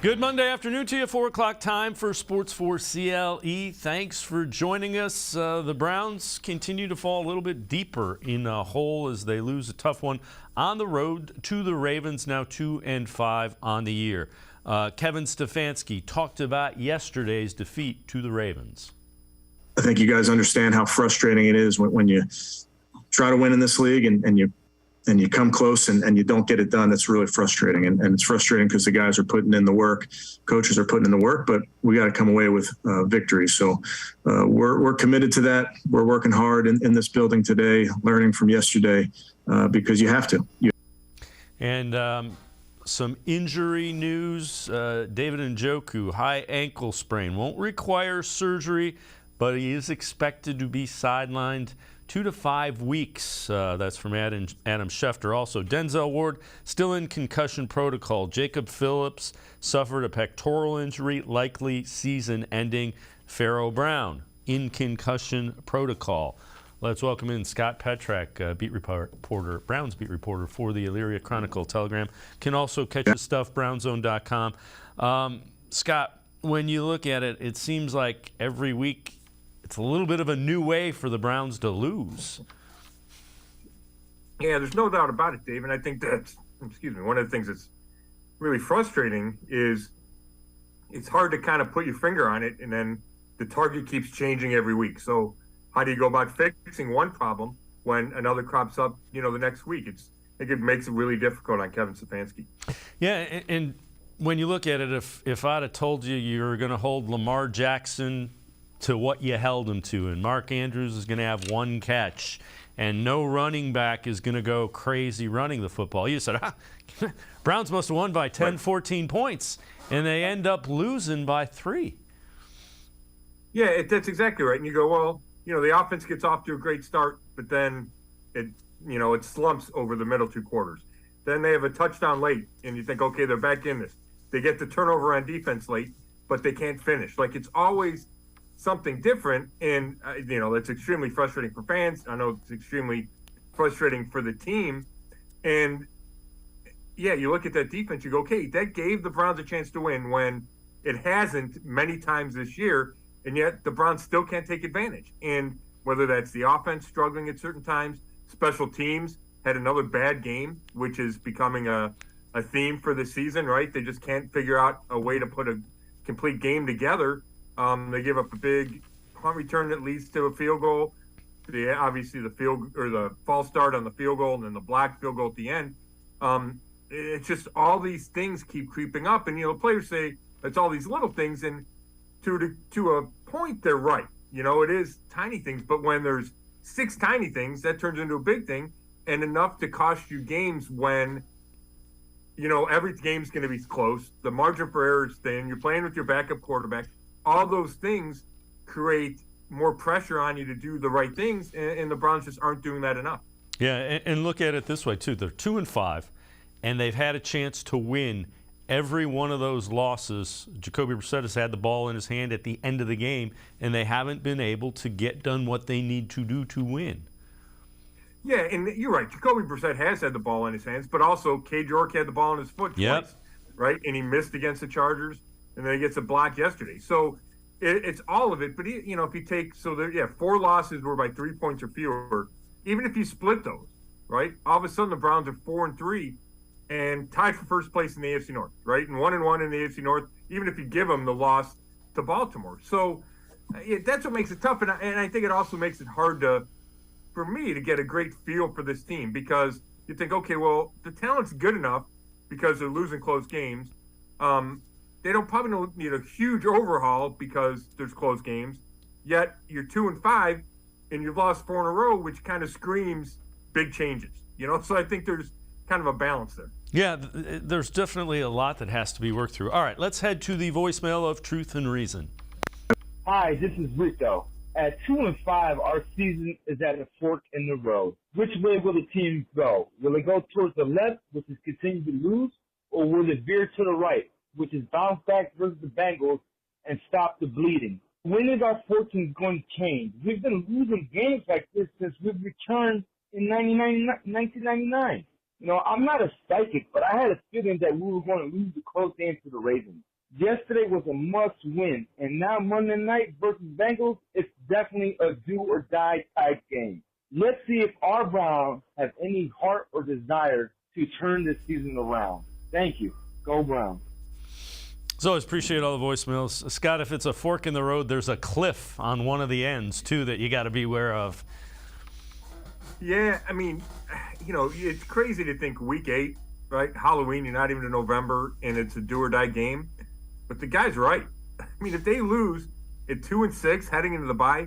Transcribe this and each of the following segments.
Good Monday afternoon to you, 4 o'clock time for Sports4CLE. Thanks for joining us. The Browns continue to fall a little bit deeper in a hole as they lose a tough one on the road to the Ravens, now 2-5 on the year. Kevin Stefanski talked about yesterday's defeat to the Ravens. I think you guys understand how frustrating it is when you try to win in this league and you come close and you don't get it done. It's really frustrating. And it's frustrating because the guys are putting in the work, coaches are putting in the work, but we got to come away with victory. So we're committed to that. We're working hard in this building today, learning from yesterday because you have to. And some injury news. David Njoku, high ankle sprain, won't require surgery, but he is expected to be sidelined 2 to 5 weeks. That's from Adam Schefter. Also, Denzel Ward still in concussion protocol. Jacob Phillips suffered a pectoral injury, likely season-ending. Pharaoh Brown in concussion protocol. Let's welcome in Scott Petrak, beat reporter, Browns beat reporter for the Elyria Chronicle Telegram. Can also catch his stuff, brownzone.com. Scott, when you look at it, it seems like every week it's a little bit of a new way for the Browns to lose. Yeah, there's no doubt about it, Dave. And I think that's, one of the things that's really frustrating is it's hard to kind of put your finger on it, and then the target keeps changing every week. So how do you go about fixing one problem when another crops up, the next week? I think it makes it really difficult on Kevin Stefanski. Yeah, and when you look at it, if I'd have told you were going to hold Lamar Jackson to what you held him to, and Mark Andrews is going to have one catch, and no running back is going to go crazy running the football, you said, Browns must have won by 10, 14 points, and they end up losing by 3. Yeah, that's exactly right. And you go, well, the offense gets off to a great start, but then it slumps over the middle 2 quarters. Then they have a touchdown late, and you think, okay, they're back in this. They get the turnover on defense late, but they can't finish. Like, it's always something different, and that's extremely frustrating for fans. I know it's extremely frustrating for the team. And yeah, you look at that defense, you go, okay, that gave the Browns a chance to win when it hasn't many times this year, and yet the Browns still can't take advantage. And whether that's the offense struggling at certain times, special teams had another bad game, which is becoming a theme for the season, right? They just can't figure out a way to put a complete game together. They give up a big punt return that leads to a field goal. Obviously the the false start on the field goal, and then the blocked field goal at the end. It's just all these things keep creeping up, and players say it's all these little things, and to a point they're right. It is tiny things, but when there's 6 tiny things, that turns into a big thing, and enough to cost you games when every game's going to be close. The margin for error is thin. You're playing with your backup quarterback. All those things create more pressure on you to do the right things, and the Browns just aren't doing that enough. Yeah, and look at it this way, too. They're 2-5, and they've had a chance to win every one of those losses. Jacoby Brissett has had the ball in his hand at the end of the game, and they haven't been able to get done what they need to do to win. Yeah, and you're right. Jacoby Brissett has had the ball in his hands, but also Cade York had the ball in his foot twice, right? And he missed against the Chargers, and then he gets a block yesterday. So it's all of it. But, if you take – 4 losses were by 3 points or fewer. Even if you split those, right, all of a sudden the Browns are 4-3 and tied for first place in the AFC North, right, and 1-1 in the AFC North, even if you give them the loss to Baltimore. So that's what makes it tough. And I think it also makes it hard for me to get a great feel for this team, because you think, okay, well, the talent's good enough because they're losing close games. They probably don't need a huge overhaul because there's close games. Yet you're 2-5 and you've lost 4 in a row, which kind of screams big changes. So I think there's kind of a balance there. Yeah, there's definitely a lot that has to be worked through. All right, let's head to the voicemail of Truth and Reason. Hi, this is Rico. At 2-5, our season is at a fork in the road. Which way will the team go? Will it go towards the left, which is continue to lose, or will it veer to the right, which is bounce back versus the Bengals and stop the bleeding? When is our fortune going to change? We've been losing games like this since we've returned in 1999. I'm not a psychic, but I had a feeling that we were going to lose the close game to the Ravens. Yesterday was a must-win, and now Monday night versus Bengals, it's definitely a do-or-die type game. Let's see if our Browns have any heart or desire to turn this season around. Thank you. Go Browns. As always, appreciate all the voicemails. Scott, if it's a fork in the road, there's a cliff on one of the ends, too, that you got to be aware of. Yeah, I mean, it's crazy to think week 8, right? Halloween, you're not even in November, and it's a do-or-die game. But the guy's right. I mean, if they lose at 2-6 heading into the bye,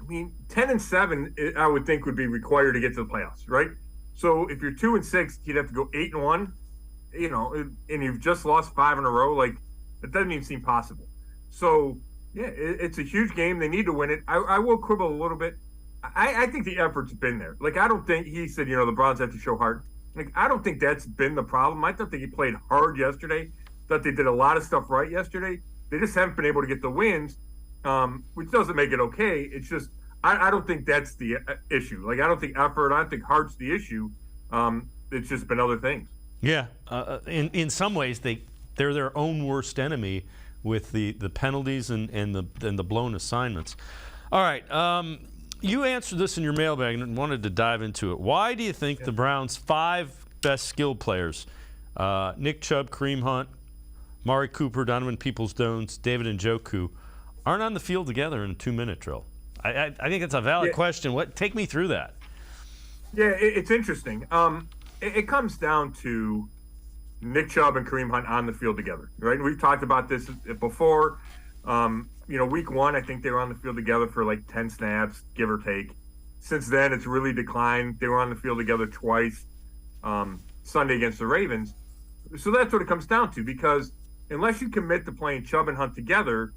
10-7, I would think would be required to get to the playoffs, right? So if you're 2-6, you'd have to go 8-1, and you've just lost 5 in a row. Like, it doesn't even seem possible. So, yeah, it's a huge game. They need to win it. I will quibble a little bit. I think the effort's been there. Like, I don't think he said, the Browns have to show heart. Like, I don't think that's been the problem. I thought that he played hard yesterday. Thought they did a lot of stuff right yesterday. They just haven't been able to get the wins, which doesn't make it okay. It's just I don't think that's the issue. Like, I don't think effort. I don't think heart's the issue. It's just been other things. Yeah, in some ways they're their own worst enemy with the penalties and the blown assignments. All right, you answered this in your mailbag and wanted to dive into it. Why do you think the Browns' 5 best skill players, Nick Chubb, Kareem Hunt, Mari Cooper, Donovan Peoples-Jones, David Njoku, aren't on the field together in a 2-minute drill? I think it's a valid question. Take me through that. Yeah, it's interesting. It comes down to Nick Chubb and Kareem Hunt on the field together, right? We've talked about this before. Week 1, I think they were on the field together for like 10 snaps, give or take. Since then, it's really declined. They were on the field together twice Sunday against the Ravens. So that's what it comes down to, because unless you commit to playing Chubb and Hunt together,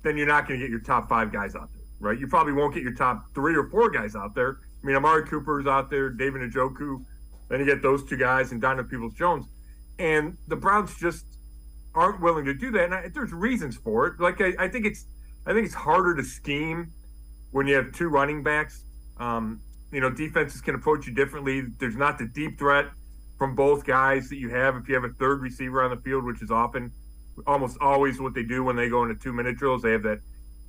then you're not going to get your top 5 guys out there, right? You probably won't get your top 3 or 4 guys out there. I mean, Amari Cooper's out there, David Njoku, then you get those 2 guys and Donovan Peoples-Jones. And the Browns just aren't willing to do that. And there's reasons for it. Like, I think it's harder to scheme when you have 2 running backs. Defenses can approach you differently. There's not the deep threat from both guys that you have if you have a 3rd receiver on the field, which is almost always what they do when they go into 2-minute drills. They have that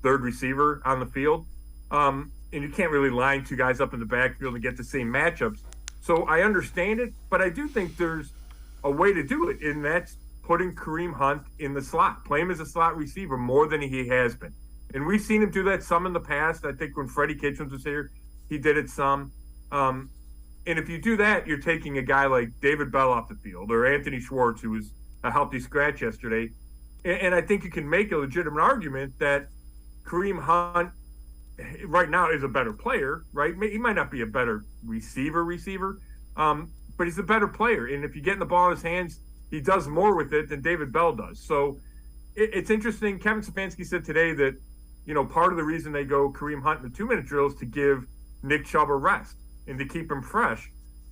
3rd receiver on the field. And you can't really line 2 guys up in the backfield and get the same matchups. So I understand it, but I do think there's a way to do it, and that's putting Kareem Hunt in the slot. Play him as a slot receiver more than he has been. And we've seen him do that some in the past. I think when Freddie Kitchens was here, he did it some. And if you do that, you're taking a guy like David Bell off the field, or Anthony Schwartz, who was a healthy scratch yesterday. And I think you can make a legitimate argument that Kareem Hunt right now is a better player, right? He might not be a better receiver, but he's a better player. And if you get the ball in his hands, he does more with it than David Bell does. So it's interesting. Kevin Stefanski said today that, part of the reason they go Kareem Hunt in the 2-minute drill is to give Nick Chubb a rest and to keep him fresh.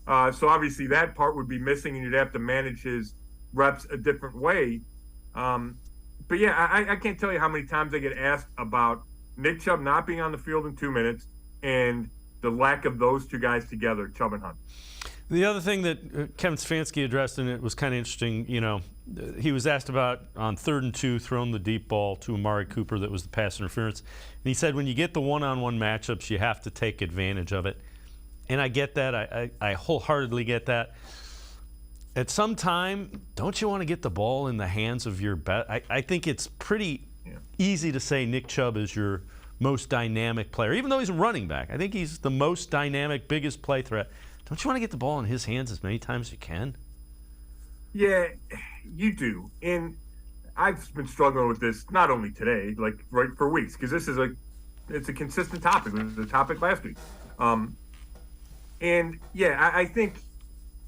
So obviously that part would be missing, and you'd have to manage his reps a different way. But yeah, I can't tell you how many times I get asked about Nick Chubb not being on the field in 2 minutes and the lack of those 2 guys together, Chubb and Hunt. The other thing that Kevin Stefanski addressed, and it was kind of interesting, he was asked about on 3rd and 2, throwing the deep ball to Amari Cooper that was the pass interference. And he said when you get the one-on-one matchups, you have to take advantage of it. And I get that. I wholeheartedly get that. At some time, don't you want to get the ball in the hands of your best? I think it's pretty easy to say Nick Chubb is your most dynamic player, even though he's a running back. I think he's the most dynamic, biggest play threat. Don't you want to get the ball in his hands as many times as you can? Yeah, you do. And I've been struggling with this not only today, like right for weeks, because this is it's a consistent topic. It was the topic last week. And yeah, I think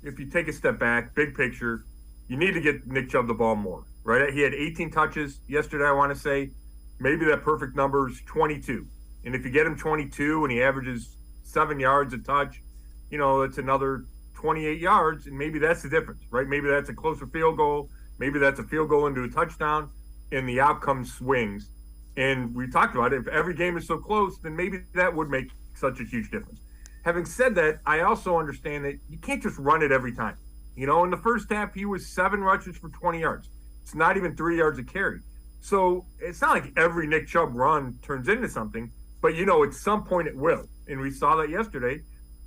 if you take a step back, big picture, you need to get Nick Chubb the ball more, right? He had 18 touches yesterday, I want to say. Maybe that perfect number is 22. And if you get him 22 and he averages 7 yards a touch, it's another 28 yards, and maybe that's the difference, right? Maybe that's a closer field goal. Maybe that's a field goal into a touchdown, and the outcome swings. And we talked about it. If every game is so close, then maybe that would make such a huge difference. Having said that, I also understand that you can't just run it every time. In the first half, he was 7 rushes for 20 yards. It's not even 3 yards a carry. So it's not like every Nick Chubb run turns into something, but at some point it will. And we saw that yesterday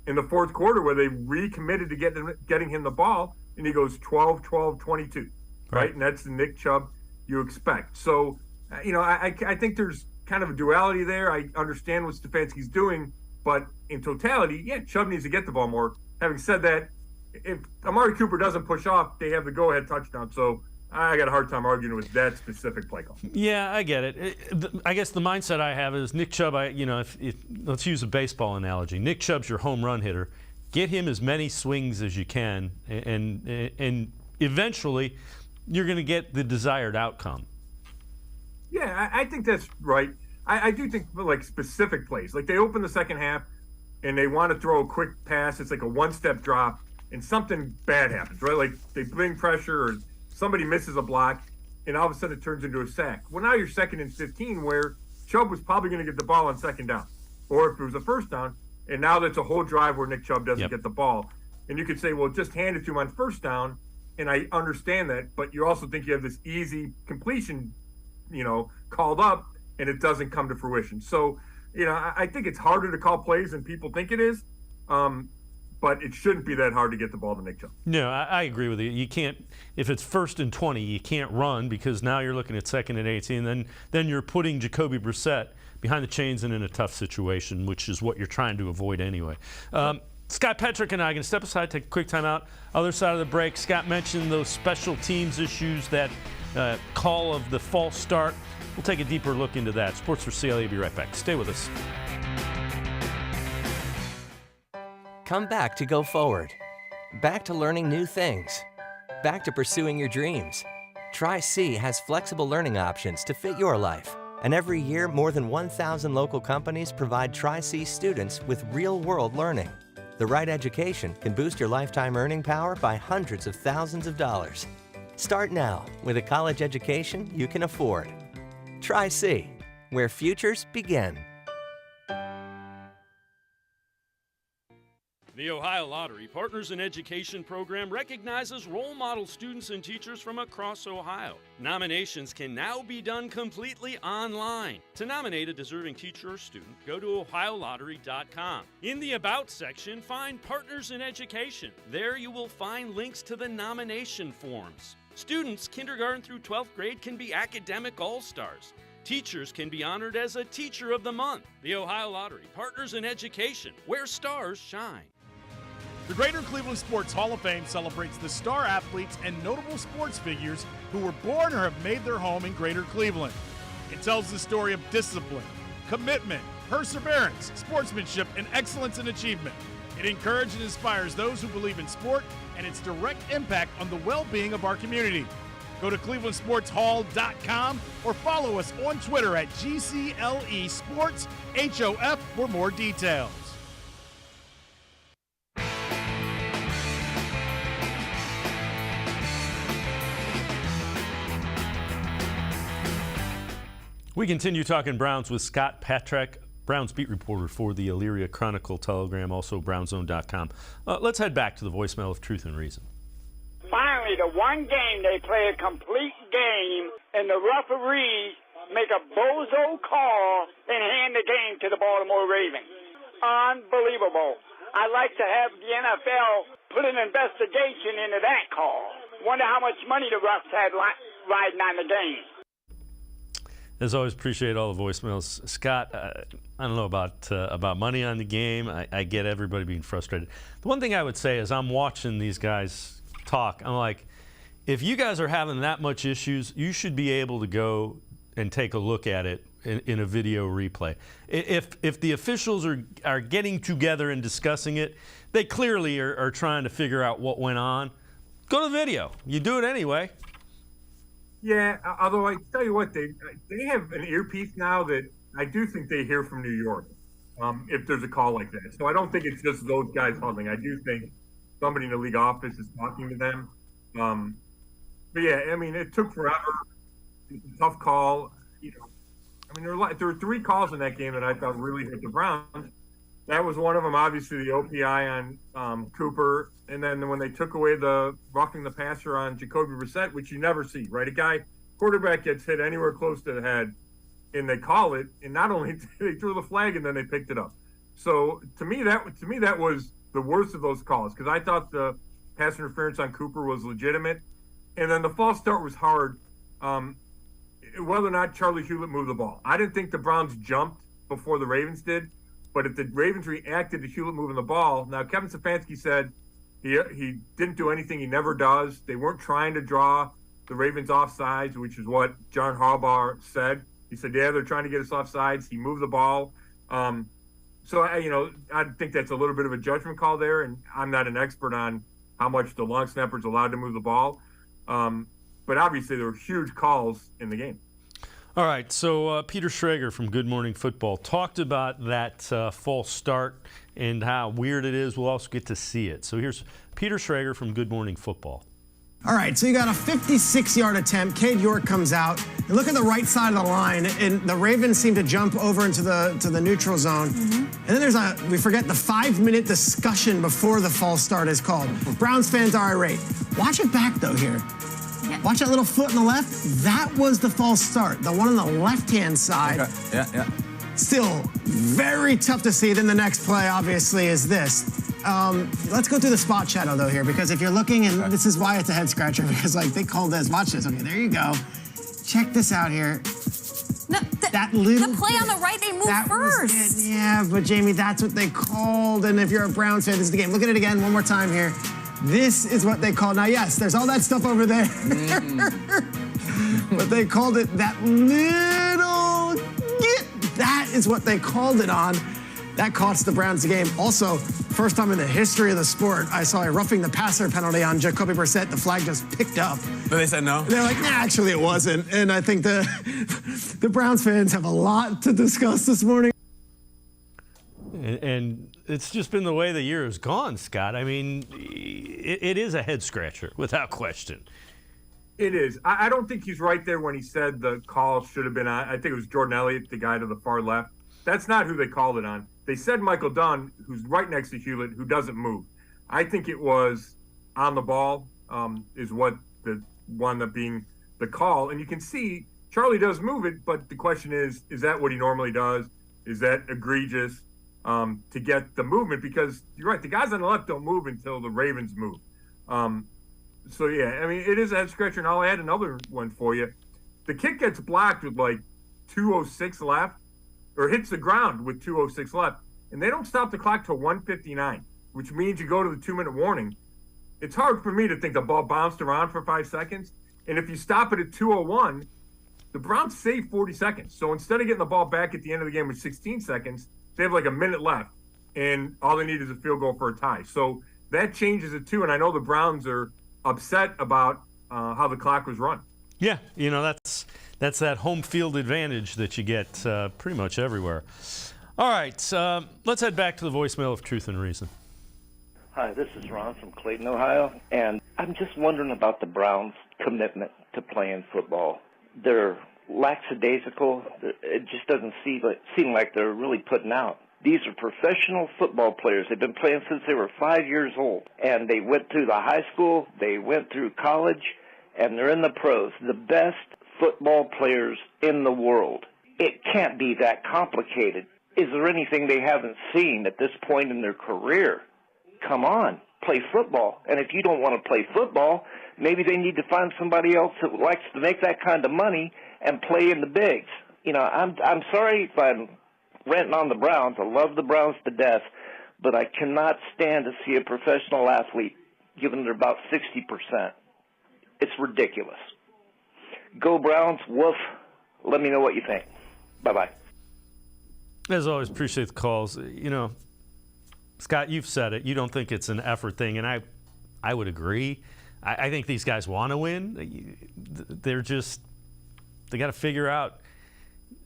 in the fourth quarter where they recommitted to getting him the ball, and he goes 12, 12, 22, right? And that's the Nick Chubb you expect. So, I think there's kind of a duality there. I understand what Stefanski's doing, but in totality, Chubb needs to get the ball more. Having said that, if Amari Cooper doesn't push off, they have the go-ahead touchdown. So I got a hard time arguing with that specific play call. Yeah, I get it. I guess the mindset I have is Nick Chubb, let's use a baseball analogy. Nick Chubb's your home run hitter. Get him as many swings as you can, and eventually you're going to get the desired outcome. Yeah, I think that's right. I do think like specific plays. Like they open the second half and they want to throw a quick pass. It's like a one-step drop and something bad happens, right? Like they bring pressure or somebody misses a block and all of a sudden it turns into a sack. Well, now you're 2nd and 15 where Chubb was probably going to get the ball on second down. Or if it was a first down, and now that's a whole drive where Nick Chubb doesn't get the ball. And you could say, well, just hand it to him on first down, and I understand that, but you also think you have this easy completion, called up, and it doesn't come to fruition. So, I think it's harder to call plays than people think it is, but it shouldn't be that hard to get the ball to Nick Chubb. No, I agree with you. You can't, if it's 1st and 20, you can't run because now you're looking at 2nd and 18, then you're putting Jacoby Brissett behind the chains and in a tough situation, which is what you're trying to avoid anyway. Scott Petrick and I are going to step aside, take a quick timeout. Other side of the break, Scott mentioned those special teams issues, that call of the false start. We'll take a deeper look into that. Sports4CLE will be right back. Stay with us. Come back to go forward. Back to learning new things. Back to pursuing your dreams. Tri-C has flexible learning options to fit your life. And every year, more than 1,000 local companies provide Tri-C students with real-world learning. The right education can boost your lifetime earning power by hundreds of thousands of dollars. Start now with a college education you can afford. Tri-C, where futures begin. The Ohio Lottery Partners in Education program recognizes role model students and teachers from across Ohio. Nominations can now be done completely online. To nominate a deserving teacher or student, go to ohiolottery.com. In the About section, find Partners in Education. There you will find links to the nomination forms. Students kindergarten through 12th grade can be academic all-stars. Teachers can be honored as a Teacher of the Month. The Ohio Lottery Partners in Education, where stars shine. The Greater Cleveland Sports Hall of Fame celebrates the star athletes and notable sports figures who were born or have made their home in Greater Cleveland. It tells the story of discipline, commitment, perseverance, sportsmanship, and excellence in achievement. It encourages and inspires those who believe in sport and its direct impact on the well-being of our community. Go to clevelandsportshall.com or follow us on Twitter at GCLE Sports HOF for more details. We continue talking Browns with Scott Petrick, Browns beat reporter for the Elyria Chronicle Telegram, also brownzone.com. Let's head back to the voicemail of Truth and Reason. Finally, the one game they play a complete game and the referees make a bozo call and hand the game to the Baltimore Ravens. Unbelievable. I'd like to have the NFL put an investigation into that call. Wonder how much money the refs had riding on the game. As always, appreciate all the voicemails. Scott, I don't know about money on the game. I get everybody being frustrated. The one thing I would say is I'm watching these guys talk. I'm like, if you guys are having that much issues, you should be able to go and take a look at it in a video replay. If the officials are getting together and discussing it, they clearly are trying to figure out what went on. Go to the video. You do it anyway. Yeah, although I tell you what, they have an earpiece now that I do think they hear from New York if there's a call like that. So I don't think it's just those guys huddling. I do think somebody in the league office is talking to them. But yeah, I mean, it took forever. It's a tough call. You know, I mean, there were 3 calls in that game that I thought really hurt the Browns. That was one of them. Obviously, the OPI on Cooper, and then when they took away the roughing the passer on Jacoby Brissett, which you never see, right? A guy quarterback gets hit anywhere close to the head, and they call it, and not only they threw the flag, and then they picked it up. So to me, that was the worst of those calls, because I thought the pass interference on Cooper was legitimate, and then the false start was hard. Whether or not Charlie Hewlett moved the ball, I didn't think the Browns jumped before the Ravens did. But if the Ravens reacted to Hewlett moving the ball, now Kevin Stefanski said he didn't do anything. He never does. They weren't trying to draw the Ravens off sides, which is what John Harbaugh said. He said, yeah, they're trying to get us off sides. He moved the ball. So I think that's a little bit of a judgment call there, and I'm not an expert on how much the long snapper's allowed to move the ball. But obviously there were huge calls in the game. All right, so Peter Schrager from Good Morning Football talked about that false start and how weird it is. We'll also get to see it. So here's Peter Schrager from Good Morning Football. All right, so you got a 56-yard attempt. Cade York comes out. And look at the right side of the line, and the Ravens seem to jump over into the neutral zone. And then there's we forget the 5-minute discussion before the false start is called. Browns fans are irate. Watch it back, though, here. Watch that little foot on the left. That was the false start. The one on the left-hand side. Okay. Yeah. Still very tough to see. Then the next play, obviously, is this. Let's go through the spot shadow, though, here, because if you're looking, and this is why it's a head-scratcher, because, they called this. Watch this. Okay, there you go. Check this out here. No, the play on the right, they moved first. Yeah, but, Jamie, that's what they called. And if you're a Browns fan, this is the game. Look at it again one more time here. This is what they called. Now, yes, there's all that stuff over there. But they called it that little that is what they called it on. That cost the Browns the game. Also, first time in the history of the sport, I saw a roughing the passer penalty on Jacoby Brissett. The flag just picked up. But they said no? They're like, nah, actually it wasn't. And I think the Browns fans have a lot to discuss this morning. And it's just been the way the year has gone, Scott. I mean, it is a head-scratcher, without question. It is. I don't think he's right there when he said the call should have been on. I think it was Jordan Elliott, the guy to the far left. That's not who they called it on. They said Michael Dunn, who's right next to Hewlett, who doesn't move. I think it was on the ball is what the one up being the call. And you can see Charlie does move it, but the question is that what he normally does? Is that egregious to get the movement? Because you're right, the guys on the left don't move until the Ravens move. So, yeah, I mean, it is a head-scratcher, and I'll add another one for you. The kick gets blocked with, 2:06 left, or hits the ground with 2:06 left, and they don't stop the clock till 1:59, which means you go to the 2-minute warning. It's hard for me to think the ball bounced around for 5 seconds, and if you stop it at 2:01, the Browns save 40 seconds. So instead of getting the ball back at the end of the game with 16 seconds, they have a minute left, and all they need is a field goal for a tie. So that changes it, too, and I know the Browns are upset about how the clock was run. Yeah, that's that home field advantage that you get pretty much everywhere. All right, let's head back to the voicemail of Truth and Reason. Hi, this is Ron from Clayton, Ohio, and I'm just wondering about the Browns' commitment to playing football. They're lackadaisical. It just doesn't seem like they're really putting out. These are professional football players. They've been playing since they were 5 years old, and they went through the high school, they went through college, and they're in the pros, the best football players in the world. It can't be that complicated. Is there anything they haven't seen at this point in their career? Come on, play football. And if you don't want to play football, maybe they need to find somebody else that likes to make that kind of money and play in the bigs. I'm sorry if I'm ranting on the Browns. I love the Browns to death, but I cannot stand to see a professional athlete given they're about 60%. It's ridiculous. Go Browns, woof. Let me know what you think. Bye-bye. As always, appreciate the calls. Scott, you've said it. You don't think it's an effort thing, and I would agree. I think these guys want to win. They got to figure out,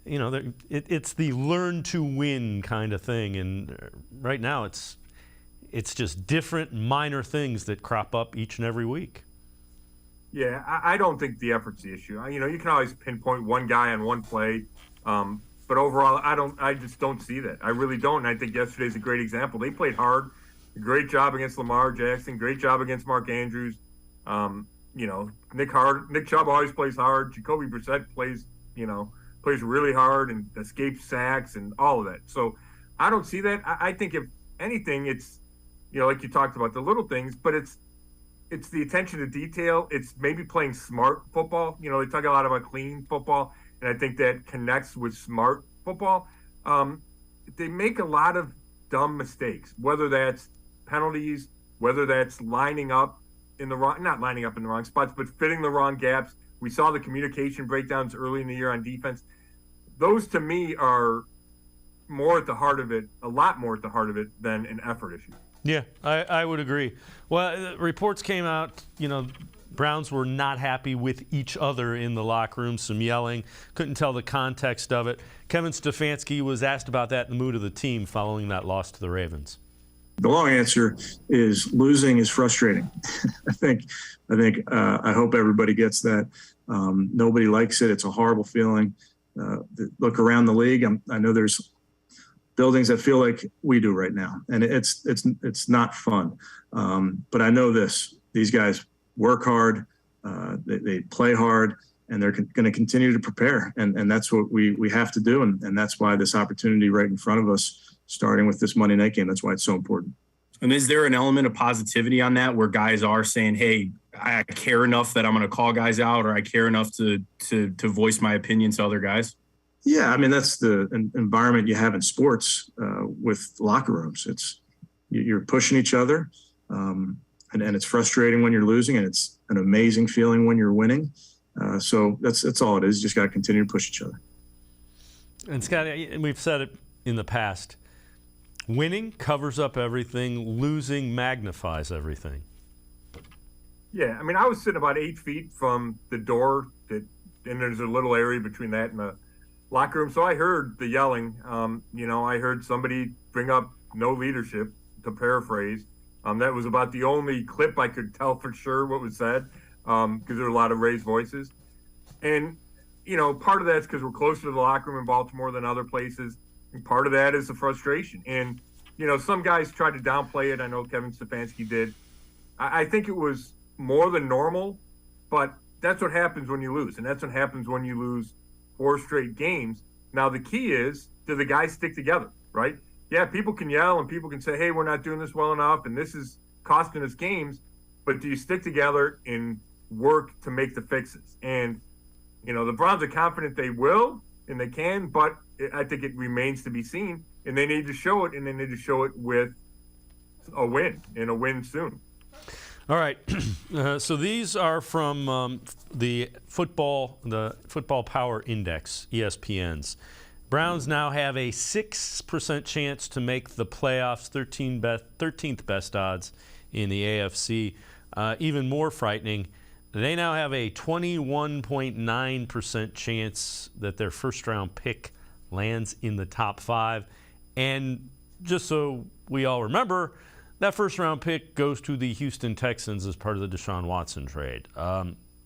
it's the learn to win kind of thing. And right now it's just different minor things that crop up each and every week. Yeah, I don't think the effort's the issue. You can always pinpoint one guy on one play. But overall, I just don't see that. I really don't. And I think yesterday's a great example. They played hard. Great job against Lamar Jackson. Great job against Mark Andrews. Nick Chubb always plays hard. Jacoby Brissett plays really hard and escapes sacks and all of that. So I don't see that. I think if anything, it's, like you talked about the little things, but it's the attention to detail. It's maybe playing smart football. They talk a lot about clean football, and I think that connects with smart football. They make a lot of dumb mistakes, whether that's penalties, whether that's not lining up in the wrong spots, but fitting the wrong gaps. We saw the communication breakdowns early in the year on defense. Those to me are a lot more at the heart of it than an effort issue. Yeah, I would agree. Well, reports came out, Browns were not happy with each other in the locker room, some yelling, couldn't tell the context of it. Kevin Stefanski was asked about that and the mood of the team following that loss to the Ravens. The long answer is losing is frustrating. I hope everybody gets that. Nobody likes it. It's a horrible feeling. Look around the league. I know there's buildings that feel like we do right now, and it's not fun. But I know these guys work hard, they play hard, and they're going to continue to prepare. And that's what we have to do. And that's why this opportunity right in front of us, starting with this Monday night game, that's why it's so important. And is there an element of positivity on that where guys are saying, hey, I care enough that I'm going to call guys out, or I care enough to voice my opinion to other guys? Yeah, I mean, that's the environment you have in sports with locker rooms. You're pushing each other, and it's frustrating when you're losing, and it's an amazing feeling when you're winning. So that's all it is. You just got to continue to push each other. And Scott, we've said it in the past, winning covers up everything, losing magnifies everything. Yeah, I mean, I was sitting about 8 feet from the door, and there's a little area between that and the locker room. So I heard the yelling. I heard somebody bring up no leadership, to paraphrase. That was about the only clip I could tell for sure what was said, because there were a lot of raised voices. And, part of that's because we're closer to the locker room in Baltimore than other places. And part of that is the frustration. And, some guys tried to downplay it. I know Kevin Stefanski did. I think it was more than normal, but that's what happens when you lose. And that's what happens when you lose 4 straight games. Now, the key is, do the guys stick together, right? Yeah, people can yell and people can say, hey, we're not doing this well enough and this is costing us games, but do you stick together and work to make the fixes? And, the Browns are confident they will and they can, but I think it remains to be seen, and they need to show it, and they need to show it with a win, and a win soon. All right, so these are from the Football Power Index, ESPN's. Browns now have a 6% chance to make the playoffs, 13th best odds in the AFC. Even more frightening, they now have a 21.9% chance that their first-round pick lands in the top 5. And just so we all remember, that first-round pick goes to the Houston Texans as part of the Deshaun Watson trade.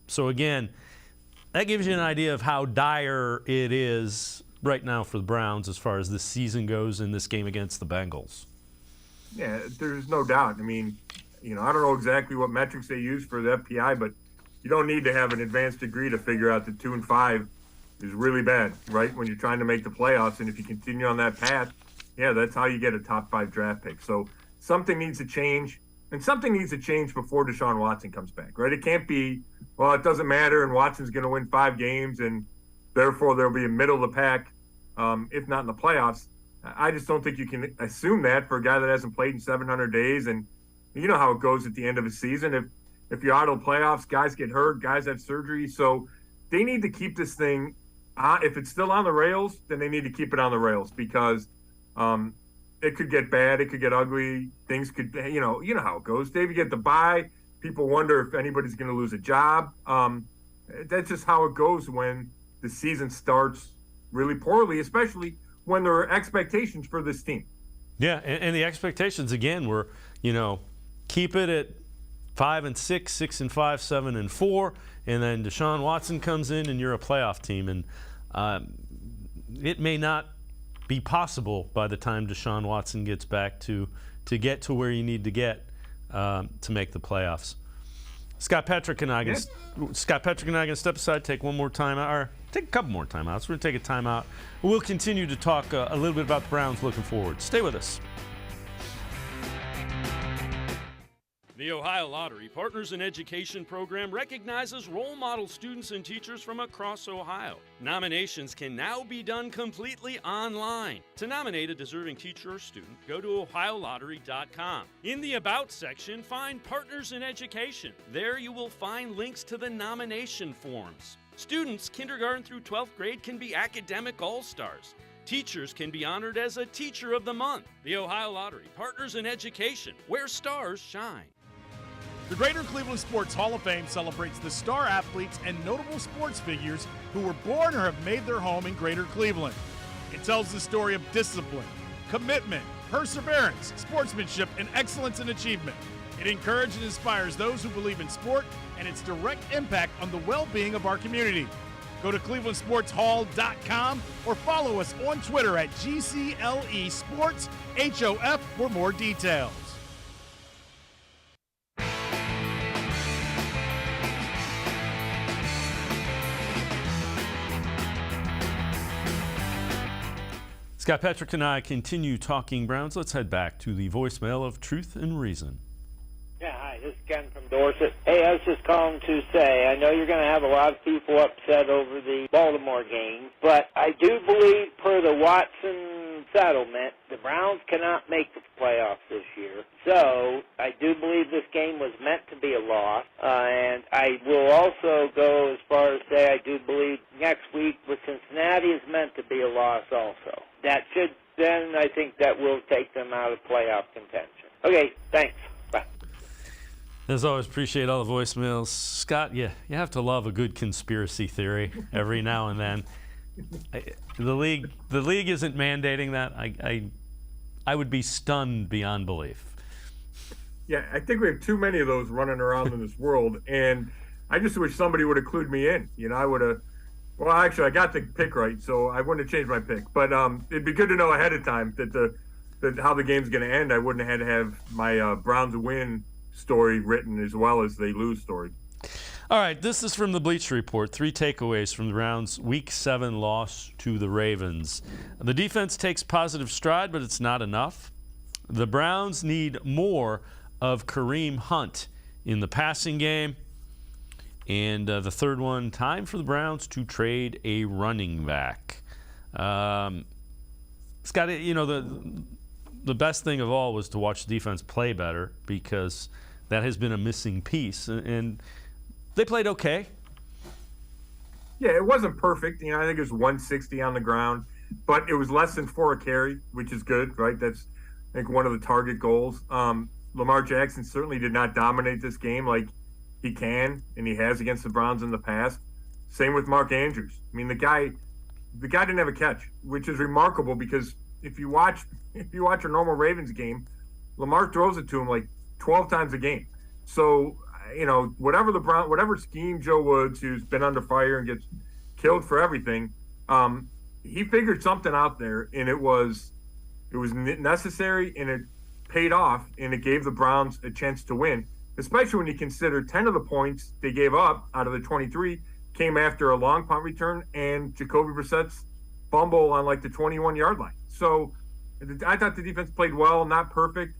So, again, that gives you an idea of how dire it is right now for the Browns as far as this season goes in this game against the Bengals. Yeah, there's no doubt. I mean, I don't know exactly what metrics they use for the FPI, but you don't need to have an advanced degree to figure out that 2-5 is really bad, right? When you're trying to make the playoffs, and if you continue on that path, yeah, that's how you get a top 5 draft pick. So something needs to change, and something needs to change before Deshaun Watson comes back, right? It can't be, well, it doesn't matter, and Watson's going to win 5 games, and therefore there'll be a middle of the pack, if not in the playoffs. I just don't think you can assume that for a guy that hasn't played in 700 days, and you know how it goes at the end of a season. If you're out of playoffs, guys get hurt, guys have surgery, so they need to keep this thing. If it's still on the rails, then they need to keep it on the rails, because it could get bad, it could get ugly, things could, you know how it goes. Dave, you get the bye, people wonder if anybody's going to lose a job. That's just how it goes when the season starts really poorly, especially when there are expectations for this team. Yeah, and the expectations, again, were, keep it at 5-6, 6-5, 7-4, and then Deshaun Watson comes in and you're a playoff team. And it may not be possible by the time Deshaun Watson gets back to get to where you need to get to make the playoffs. Scott Patrick and I are going to step aside, take one more time out, or take a couple more timeouts. We're going to take a timeout. We'll continue to talk a little bit about the Browns looking forward. Stay with us. The Ohio Lottery Partners in Education program recognizes role model students and teachers from across Ohio. Nominations can now be done completely online. To nominate a deserving teacher or student, go to ohiolottery.com. In the About section, find Partners in Education. There you will find links to the nomination forms. Students, kindergarten through 12th grade, can be academic all-stars. Teachers can be honored as a Teacher of the Month. The Ohio Lottery Partners in Education, where stars shine. The Greater Cleveland Sports Hall of Fame celebrates the star athletes and notable sports figures who were born or have made their home in Greater Cleveland. It tells the story of discipline, commitment, perseverance, sportsmanship, and excellence in achievement. It encourages and inspires those who believe in sport and its direct impact on the well-being of our community. Go to clevelandsportshall.com or follow us on Twitter at GCLE Sports HOF for more details. Scott Patrick and I continue talking Browns. Let's head back to the voicemail of Truth and Reason. Yeah, hi, this is Ken from Dorset. Hey, I was just calling to say, I know you're going to have a lot of people upset over the Baltimore game, but I do believe per the Watson settlement, the Browns cannot make the playoffs this year. So I do believe this game was meant to be a loss, and I will also go as far as say I do believe next week with Cincinnati is meant to be a loss also. That should, then I think that will take them out of playoff contention. Okay, thanks. Bye. As always, appreciate all the voicemails. Scott, you have to love a good conspiracy theory every now and then. The league isn't mandating that. I would be stunned beyond belief. Yeah, I think we have too many of those running around in this world, and I just wish somebody would have clued me in. You know, I would have. Well, actually, I got the pick right, so I wouldn't have changed my pick. But it'd be good to know ahead of time that how the game's going to end. I wouldn't have had to have my Browns win story written as well as they lose story. All right, this is from the Bleacher Report. 3 takeaways from the Browns' Week 7 loss to the Ravens. The defense takes positive stride, but it's not enough. The Browns need more of Kareem Hunt in the passing game. And the third one, time for the Browns to trade a running back. Scott, you know, the best thing of all was to watch the defense play better because that has been a missing piece. And they played okay. Yeah, it wasn't perfect. You know, I think it was 160 on the ground, but it was less than 4 a carry, which is good, right? That's, I think, one of the target goals. Lamar Jackson certainly did not dominate this game like he can, and he has against the Browns in the past. Same with Mark Andrews. I mean, the guy didn't have a catch, which is remarkable because if you watch a normal Ravens game, Lamar throws it to him like 12 times a game. So, you know, whatever scheme Joe Woods, who's been under fire and gets killed for everything, he figured something out there, and it was necessary, and it paid off, and it gave the Browns a chance to win. Especially when you consider 10 of the points they gave up out of the 23 came after a long punt return and Jacoby Brissett's fumble on like the 21-yard line. So I thought the defense played well, not perfect,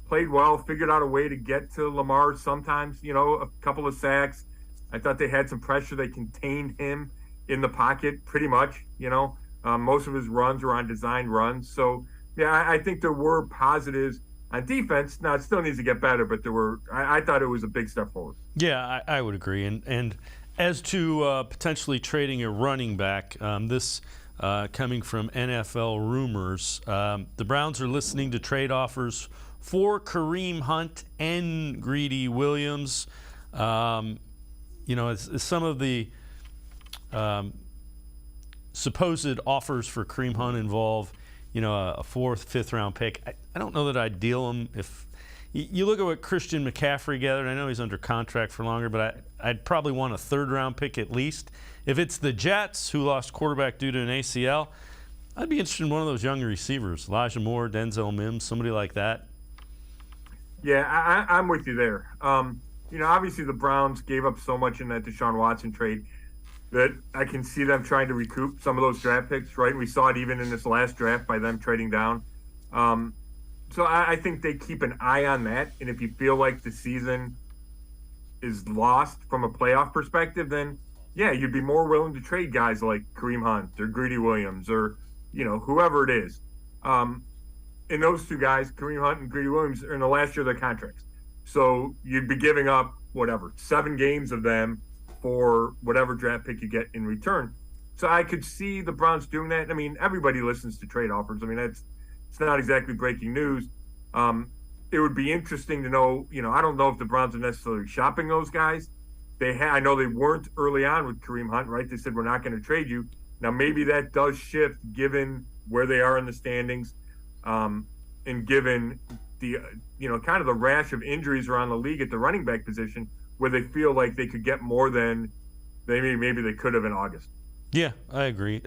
played well, figured out a way to get to Lamar sometimes, you know, a couple of sacks. I thought they had some pressure. They contained him in the pocket pretty much, you know. Most of his runs were on designed runs. So, yeah, I think there were positives. On defense, now it still needs to get better, but I thought it was a big step forward. Yeah, I would agree. And as to potentially trading a running back, this coming from NFL Rumors, the Browns are listening to trade offers for Kareem Hunt and Greedy Williams. You know, as some of the supposed offers for Kareem Hunt involve, you know, a 4th, 5th round pick. I don't know that I'd deal him if you look at what Christian McCaffrey gathered. I know he's under contract for longer, but I'd probably want a 3rd round pick at least. If it's the Jets, who lost quarterback due to an ACL, I'd be interested in one of those young receivers, Elijah Moore, Denzel Mims, somebody like that. Yeah, I'm with you there. Obviously the Browns gave up so much in that Deshaun Watson trade that I can see them trying to recoup some of those draft picks, right? We saw it even in this last draft by them trading down. So I think they keep an eye on that. And if you feel like the season is lost from a playoff perspective, then, yeah, you'd be more willing to trade guys like Kareem Hunt or Greedy Williams or, whoever it is. And those two guys, Kareem Hunt and Greedy Williams, are in the last year of their contracts. So you'd be giving up, 7 games of them for whatever draft pick you get in return. So I could see the Browns doing that. I mean, everybody listens to trade offers. I mean, it's not exactly breaking news. It would be interesting to know, I don't know if the Browns are necessarily shopping those guys. I know they weren't early on with Kareem Hunt, right? They said, we're not going to trade you. Now, maybe that does shift given where they are in the standings, and given the, kind of the rash of injuries around the league at the running back position, where they feel like they could get more than maybe they could have in August. Yeah, I agree.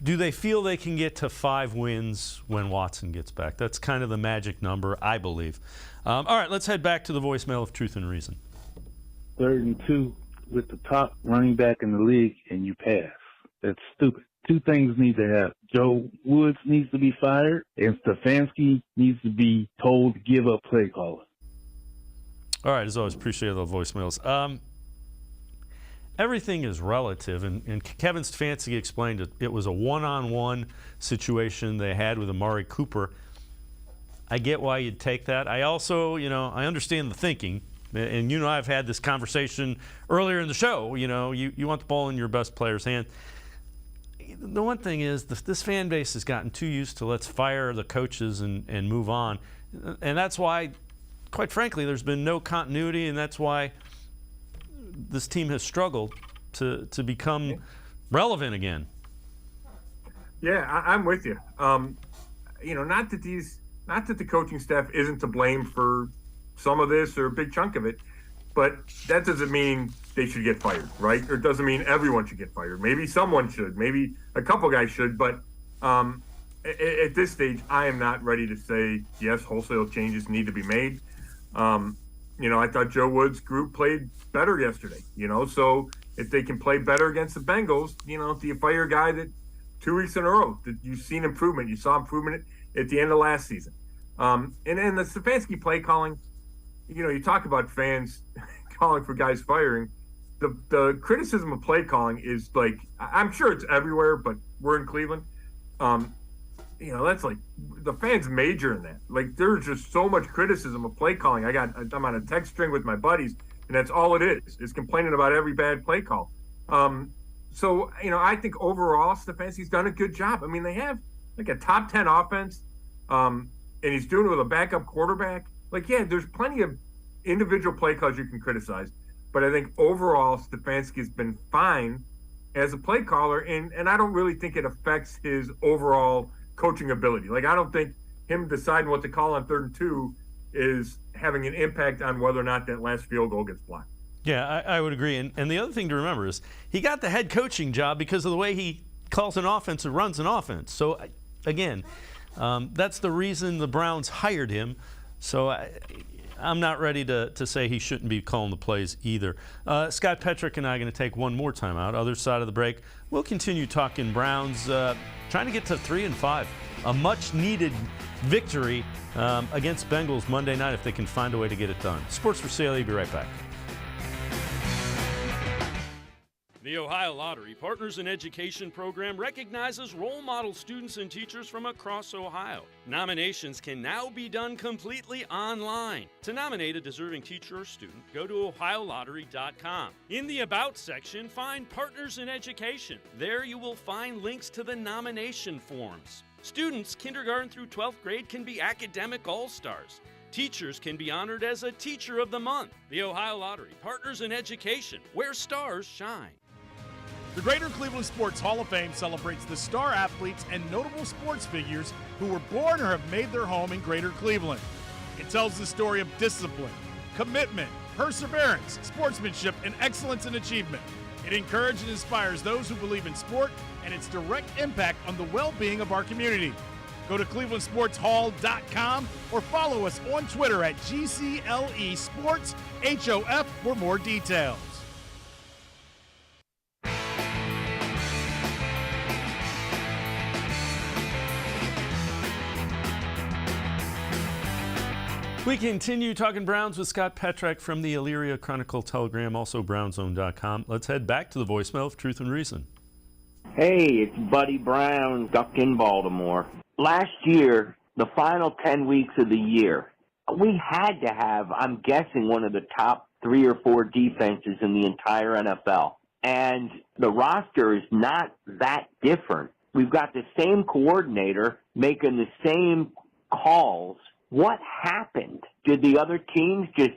Do they feel they can get to 5 wins when Watson gets back? That's kind of the magic number, I believe. All right, let's head back to the voicemail of Truth and Reason. 3rd and 2 with the top running back in the league, and you pass. That's stupid. 2 things need to happen. Joe Woods needs to be fired, and Stefanski needs to be told to give up play calling. All right, as always, appreciate the voicemails. Everything is relative, and Kevin Stefanski explained it was a one-on-one situation they had with Amari Cooper. I get why you'd take that. I also, I understand the thinking, and I've had this conversation earlier in the show. You want the ball in your best player's hand. The one thing is this fan base has gotten too used to let's fire the coaches and move on, and that's why, quite frankly, there's been no continuity, and that's why this team has struggled to become relevant again. Yeah, I'm with you. Not that the coaching staff isn't to blame for some of this or a big chunk of it, but that doesn't mean they should get fired, right? Or it doesn't mean everyone should get fired. Maybe someone should. Maybe a couple guys should. But at this stage, I am not ready to say, yes, wholesale changes need to be made. I thought Joe Woods' group played better yesterday, so if they can play better against the Bengals, do you fire a guy that 2 weeks in a row that you've seen improvement? You saw improvement at the end of last season. And then the Stefanski play calling, you talk about fans calling for guys firing. The criticism of play calling is like, I'm sure it's everywhere, but we're in Cleveland. That's like the fans major in that. Like, there's just so much criticism of play calling. I'm on a text string with my buddies, and that's all it is complaining about every bad play call. So, I think overall Stefanski's done a good job. I mean, they have like a top 10 offense, and he's doing it with a backup quarterback. Like, yeah, there's plenty of individual play calls you can criticize, but I think overall Stefanski's been fine as a play caller, and I don't really think it affects his overall coaching ability. Like, I don't think him deciding what to call on 3rd and 2 is having an impact on whether or not that last field goal gets blocked. Yeah, I would agree. And the other thing to remember is he got the head coaching job because of the way he calls an offense and runs an offense. So, again, that's the reason the Browns hired him. So I'm not ready to say he shouldn't be calling the plays either. Scott Petrick and I are going to take one more time out. Other side of the break, we'll continue talking Browns, trying to get to 3-5. A much-needed victory against Bengals Monday night if they can find a way to get it done. Sports4CLE, be right back. The Ohio Lottery Partners in Education program recognizes role model students and teachers from across Ohio. Nominations can now be done completely online. To nominate a deserving teacher or student, go to OhioLottery.com. In the About section, find Partners in Education. There you will find links to the nomination forms. Students kindergarten through 12th grade can be academic all-stars. Teachers can be honored as a Teacher of the Month. The Ohio Lottery Partners in Education, where stars shine. The Greater Cleveland Sports Hall of Fame celebrates the star athletes and notable sports figures who were born or have made their home in Greater Cleveland. It tells the story of discipline, commitment, perseverance, sportsmanship, and excellence in achievement. It encourages and inspires those who believe in sport and its direct impact on the well-being of our community. Go to clevelandsportshall.com or follow us on Twitter at GCLE Sports HOF for more details. We continue talking Browns with Scott Petrak from the Elyria Chronicle Telegram, also brownzone.com. Let's head back to the voicemail of Truth and Reason. Hey, it's Buddy Brown, stuck in Baltimore. Last year, the final 10 weeks of the year, we had to have, I'm guessing, one of the top 3 or 4 defenses in the entire NFL. And the roster is not that different. We've got the same coordinator making the same calls. What happened? Did the other teams just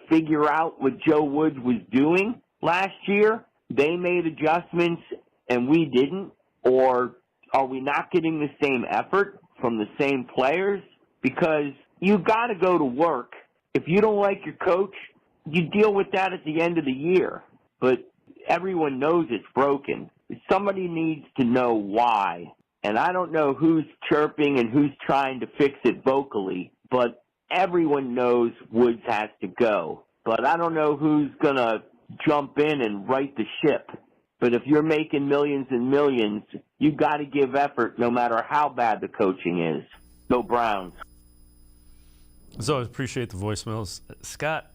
figure out what Joe Woods was doing last year? They made adjustments and we didn't? Or are we not getting the same effort from the same players? Because you've got to go to work. If you don't like your coach, you deal with that at the end of the year. But everyone knows it's broken. Somebody needs to know why. And I don't know who's chirping and who's trying to fix it vocally, but everyone knows Woods has to go. But I don't know who's going to jump in and right the ship. But if you're making millions and millions, you've got to give effort no matter how bad the coaching is. Go Browns. As always, appreciate the voicemails. Scott,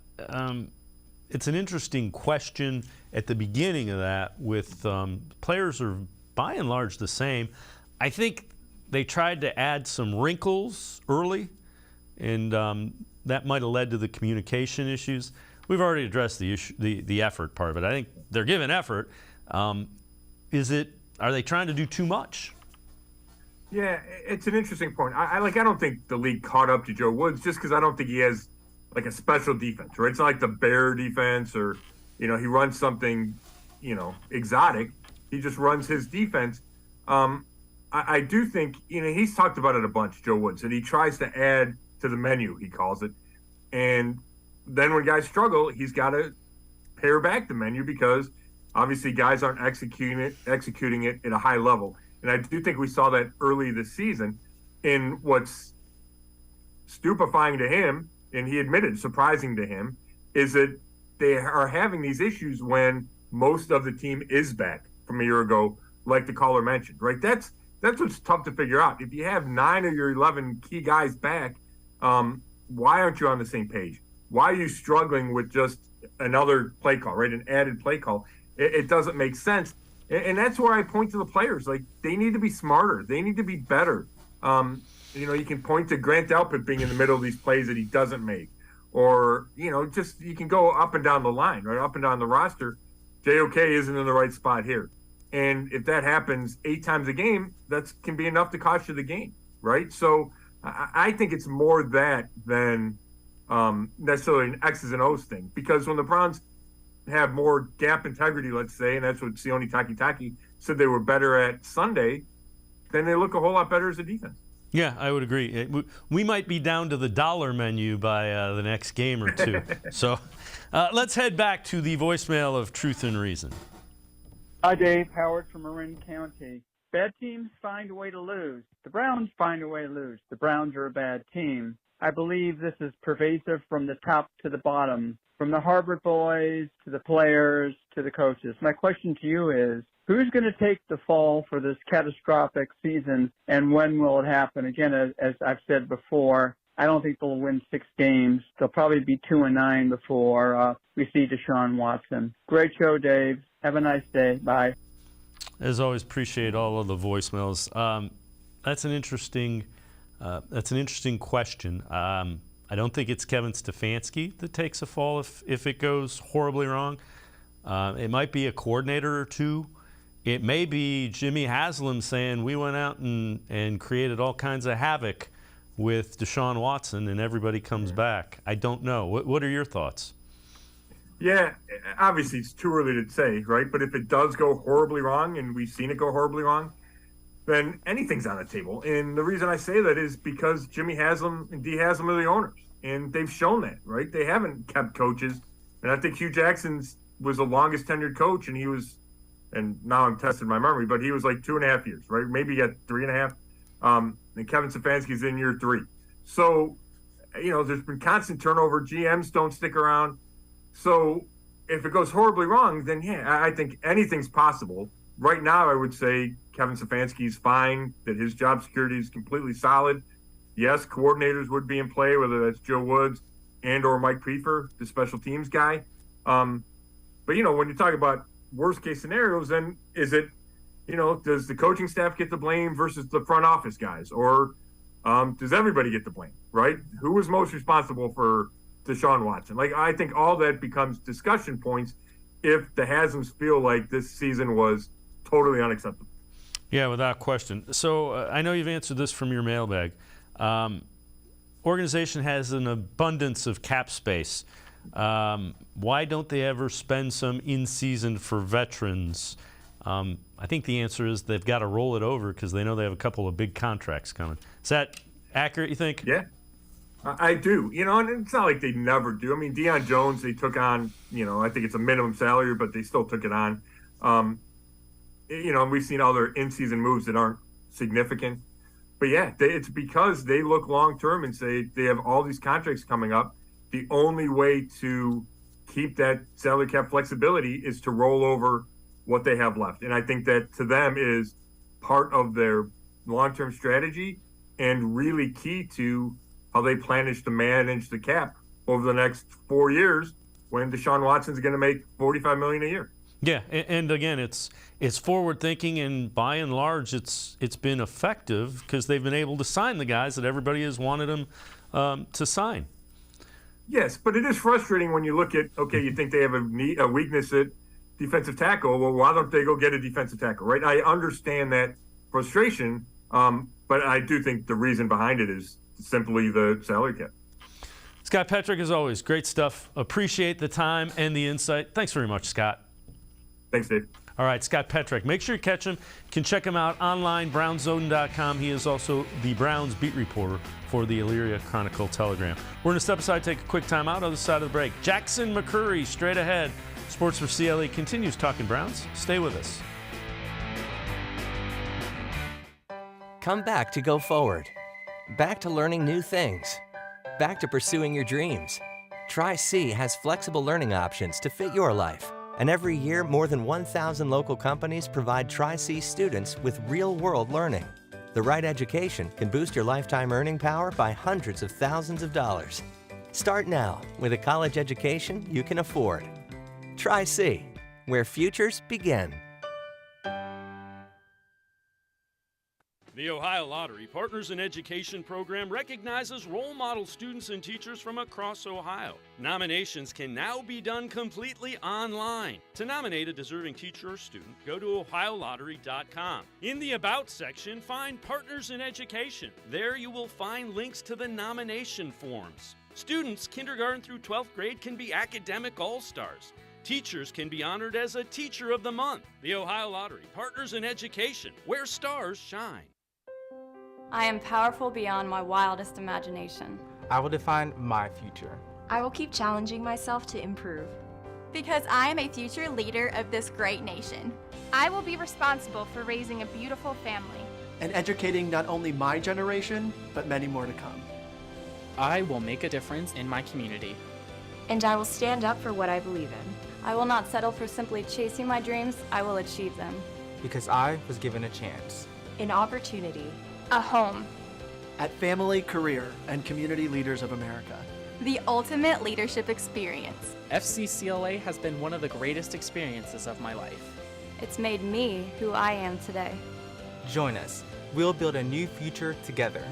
it's an interesting question at the beginning of that with players are by and large the same. I think they tried to add some wrinkles early, and that might have led to the communication issues. We've already addressed the issue, the effort part of it. I think they're giving effort. Are they trying to do too much? Yeah, it's an interesting point. I don't think the league caught up to Joe Woods just because I don't think he has like a special defense, right? It's not like the Bear defense or, he runs something, exotic. He just runs his defense. I do think, he's talked about it a bunch, Joe Woods, that he tries to add to the menu, he calls it. And then when guys struggle, he's got to pare back the menu because obviously guys aren't executing it at a high level. And I do think we saw that early this season. And what's stupefying to him, and he admitted surprising to him, is that they are having these issues when most of the team is back from a year ago, like the caller mentioned, right? That's what's tough to figure out. If you have 9 of your 11 key guys back, why aren't you on the same page? Why are you struggling with just another play call, right? An added play call. It doesn't make sense. And that's where I point to the players. Like, they need to be smarter. They need to be better. You can point to Grant Delpit being in the middle of these plays that he doesn't make. Or, just you can go up and down the line, right? Up and down the roster. JOK isn't in the right spot here. And if that happens 8 times a game, that can be enough to cost you the game, right? So I think it's more that than necessarily an X's and O's thing. Because when the Browns have more gap integrity, let's say, and that's what Sione Takitaki said they were better at Sunday, then they look a whole lot better as a defense. Yeah, I would agree. We might be down to the dollar menu by the next game or two. So let's head back to the voicemail of Truth and Reason. Hi, Dave. Howard from Marin County. Bad teams find a way to lose. The Browns find a way to lose. The Browns are a bad team. I believe this is pervasive from the top to the bottom, from the Harvard boys to the players to the coaches. My question to you is, who's going to take the fall for this catastrophic season, and when will it happen? Again, as I've said before, I don't think they'll win 6 games. They'll probably be 2-9 before we see Deshaun Watson. Great show, Dave. Have a nice day. Bye. As always, appreciate all of the voicemails. That's an interesting question. I don't think it's Kevin Stefanski that takes a fall if it goes horribly wrong. It might be a coordinator or two. It may be Jimmy Haslam saying we went out and created all kinds of havoc with Deshaun Watson and everybody comes back. I don't know. What are your thoughts? Yeah, obviously it's too early to say, right? But if it does go horribly wrong, and we've seen it go horribly wrong, then anything's on the table. And the reason I say that is because Jimmy Haslam and D. Haslam are the owners, and they've shown that, right? They haven't kept coaches. And I think Hugh Jackson was the longest tenured coach, and he was and now I'm testing my memory, but he was like 2.5 years, right? Maybe he got 3.5. And Kevin Stefanski's in year 3. So, there's been constant turnover. GMs don't stick around. So if it goes horribly wrong, then I think anything's possible. Right now, I would say Kevin Stefanski's fine, that his job security is completely solid. Yes, coordinators would be in play, whether that's Joe Woods and or Mike Priefer, the special teams guy. But, when you talk about worst case scenarios, then is it, does the coaching staff get the blame versus the front office guys? Or does everybody get the blame, right? Who was most responsible for Deshaun Watson? I think all that becomes discussion points if the Hasms feel like this season was totally unacceptable. Yeah, without question. So I know you've answered this from your mailbag. Organization has an abundance of cap space. Why don't they ever spend some in-season for veterans? I think the answer is they've got to roll it over because they know they have a couple of big contracts coming. Is that accurate, you think? Yeah, I do. And it's not like they never do. I mean, Deion Jones, they took on, I think it's a minimum salary, but they still took it on. And we've seen other in-season moves that aren't significant. But yeah, it's because they look long-term and say they have all these contracts coming up. The only way to keep that salary cap flexibility is to roll over what they have left. And I think that to them is part of their long-term strategy and really key to how they plan to manage the cap over the next 4 years when Deshaun Watson's going to make $45 million a year. Yeah, and again, it's forward thinking, and by and large, it's been effective because they've been able to sign the guys that everybody has wanted them to sign. Yes, but it is frustrating when you look at, you think they have a weakness at defensive tackle. Well, why don't they go get a defensive tackle, right? I understand that frustration, but I do think the reason behind it is simply the salary cap. Scott Petrak, as always, great stuff. Appreciate the time and the insight. Thanks very much, Scott. Thanks, Dave. All right, Scott Petrak. Make sure you catch him. You can check him out online, brownzone.com. He is also the Browns beat reporter for the Elyria Chronicle Telegram. We're going to step aside, take a quick time out. Other side of the break. Jackson McCurry straight ahead. Sports for CLE continues talking Browns. Stay with us. Come back to go forward. Back to learning new things. Back to pursuing your dreams. Tri-C has flexible learning options to fit your life. And every year, more than 1,000 local companies provide Tri-C students with real-world learning. The right education can boost your lifetime earning power by hundreds of thousands of dollars. Start now with a college education you can afford. Tri-C, where futures begin. The Ohio Lottery Partners in Education program recognizes role model students and teachers from across Ohio. Nominations can now be done completely online. To nominate a deserving teacher or student, go to ohiolottery.com. In the About section, find Partners in Education. There you will find links to the nomination forms. Students kindergarten through 12th grade can be academic all-stars. Teachers can be honored as a Teacher of the Month. The Ohio Lottery Partners in Education, where stars shine. I am powerful beyond my wildest imagination. I will define my future. I will keep challenging myself to improve. Because I am a future leader of this great nation. I will be responsible for raising a beautiful family. And educating not only my generation, but many more to come. I will make a difference in my community. And I will stand up for what I believe in. I will not settle for simply chasing my dreams. I will achieve them. Because I was given a chance. An opportunity. A home. At Family, Career, and Community Leaders of America. The ultimate leadership experience. FCCLA has been one of the greatest experiences of my life. It's made me who I am today. Join us. We'll build a new future together.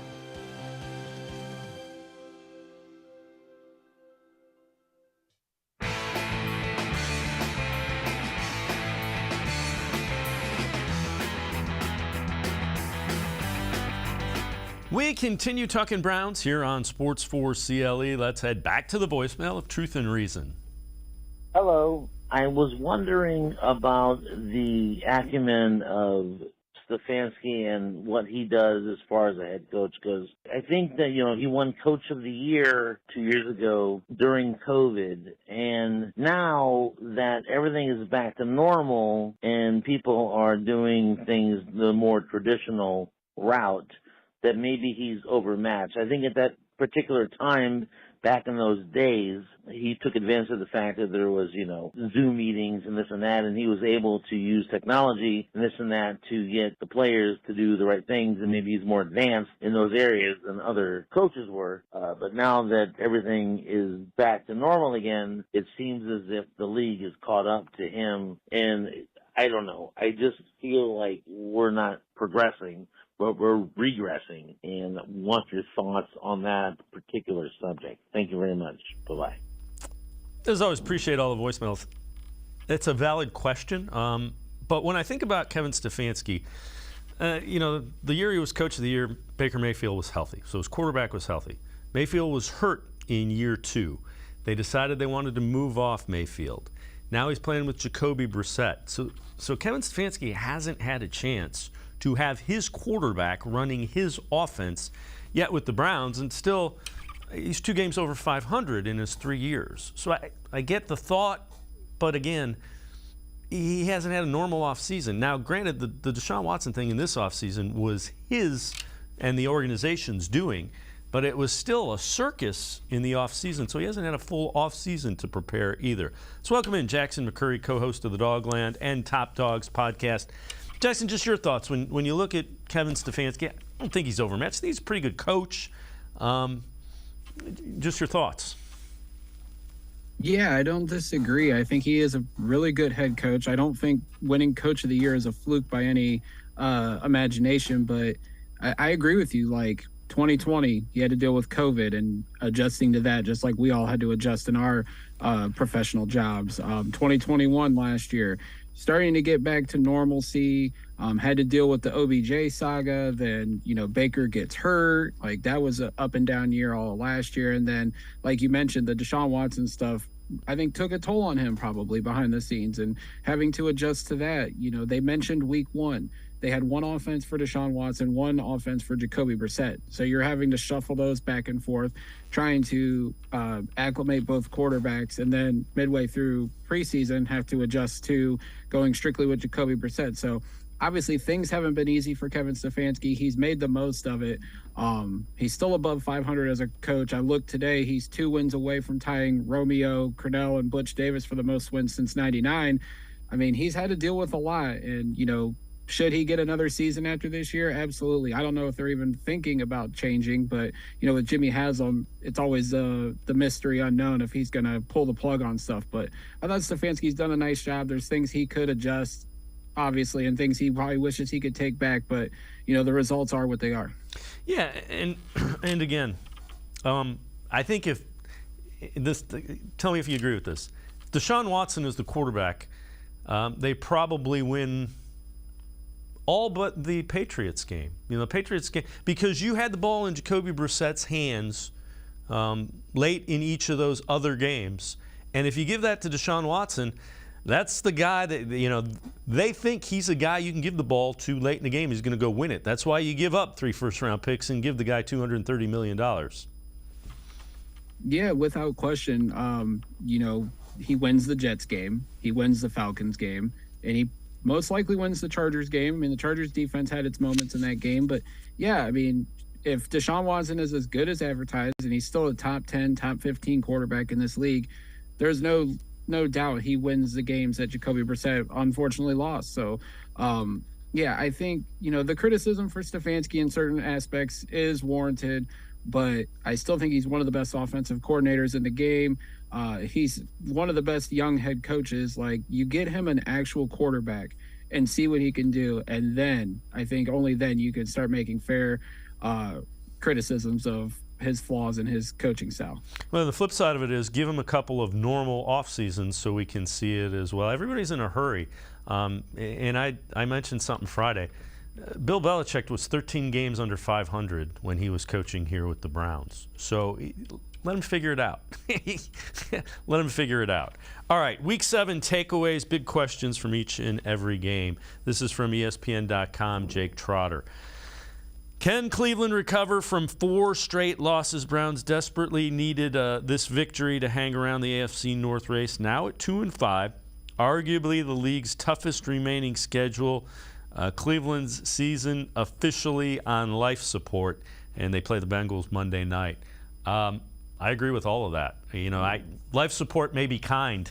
We continue talking Browns here on Sports4CLE. Let's head back to the voicemail of Truth and Reason. Hello. I was wondering about the acumen of Stefanski and what he does as far as a head coach goes. I think that, he won Coach of the Year 2 years ago during COVID. And now that everything is back to normal and people are doing things the more traditional route, that maybe he's overmatched. I think at that particular time, back in those days, he took advantage of the fact that there was, Zoom meetings and this and that, and he was able to use technology and this and that to get the players to do the right things, and maybe he's more advanced in those areas than other coaches were. But now that everything is back to normal again, it seems as if the league is caught up to him, and I don't know. I just feel like we're not progressing, but we're regressing, and want your thoughts on that particular subject. Thank you very much. Bye-bye. As always, appreciate all the voicemails. It's a valid question, but when I think about Kevin Stefanski, the year he was Coach of the Year, Baker Mayfield was healthy, so his quarterback was healthy. Mayfield was hurt in year 2. They decided they wanted to move off Mayfield. Now he's playing with Jacoby Brissett. So Kevin Stefanski hasn't had a chance to have his quarterback running his offense yet with the Browns, and still he's 2 games over 500 in his 3 years. So I get the thought, but again, he hasn't had a normal offseason. Now, granted, the Deshaun Watson thing in this offseason was his and the organization's doing, but it was still a circus in the offseason, so he hasn't had a full offseason to prepare either. Let's welcome in Jackson McCurry, co-host of the Dogland and Top Dogs podcast. Jackson, just your thoughts. When you look at Kevin Stefanski, I don't think he's overmatched. I think he's a pretty good coach. Just your thoughts. Yeah, I don't disagree. I think he is a really good head coach. I don't think winning Coach of the Year is a fluke by any imagination, but I agree with you. Like 2020, he had to deal with COVID and adjusting to that, just like we all had to adjust in our professional jobs. 2021 last year, starting to get back to normalcy, had to deal with the OBJ saga. Then, Baker gets hurt. Like, that was an up and down year all last year. And then, like you mentioned, the Deshaun Watson stuff, I think took a toll on him probably behind the scenes, and having to adjust to that. They mentioned week 1. They had one offense for Deshaun Watson, one offense for Jacoby Brissett. So you're having to shuffle those back and forth, trying to acclimate both quarterbacks, and then midway through preseason have to adjust to going strictly with Jacoby Brissett. So obviously things haven't been easy for Kevin Stefanski. He's made the most of it. He's still above 500 as a coach. I looked today, he's 2 wins away from tying Romeo Crennel and Butch Davis for the most wins since 99. I mean, he's had to deal with a lot, and, should he get another season after this year? Absolutely. I don't know if they're even thinking about changing, but, with Jimmy Haslam, it's always the mystery unknown if he's going to pull the plug on stuff. But I thought Stefanski's done a nice job. There's things he could adjust, obviously, and things he probably wishes he could take back. But, the results are what they are. Yeah, and again, I think if this, tell me if you agree with this. If Deshaun Watson is the quarterback, they probably win all but the Patriots game. The Patriots game, because you had the ball in Jacoby Brissett's hands late in each of those other games. And if you give that to Deshaun Watson, that's the guy that, they think he's a guy you can give the ball to late in the game. He's going to go win it. That's why you give up 3 first-round picks and give the guy $230 million. Yeah, without question. He wins the Jets game. He wins the Falcons game. And he most likely wins the Chargers game. I mean, the Chargers defense had its moments in that game. But, yeah, I mean, if Deshaun Watson is as good as advertised and he's still a top 10, top 15 quarterback in this league, there's no doubt he wins the games that Jacoby Brissett unfortunately lost. So, I think, the criticism for Stefanski in certain aspects is warranted, but I still think he's one of the best offensive coordinators in the game. He's one of the best young head coaches. Like, you get him an actual quarterback and see what he can do, and then I think only then you can start making fair criticisms of his flaws in his coaching style. Well, the flip side of it is give him a couple of normal off seasons so we can see it as well. Everybody's in a hurry. And I mentioned something Friday. Bill Belichick was 13 games under 500 when he was coaching here with the Browns. So let him figure it out. Let him figure it out. All right, Week 7 takeaways, big questions from each and every game. This is from ESPN.com, Jake Trotter. Can Cleveland recover from 4 straight losses? Browns desperately needed this victory to hang around the AFC North race. Now at 2-5, arguably the league's toughest remaining schedule. Cleveland's season officially on life support, and they play the Bengals Monday night. I agree with all of that. Life support may be kind.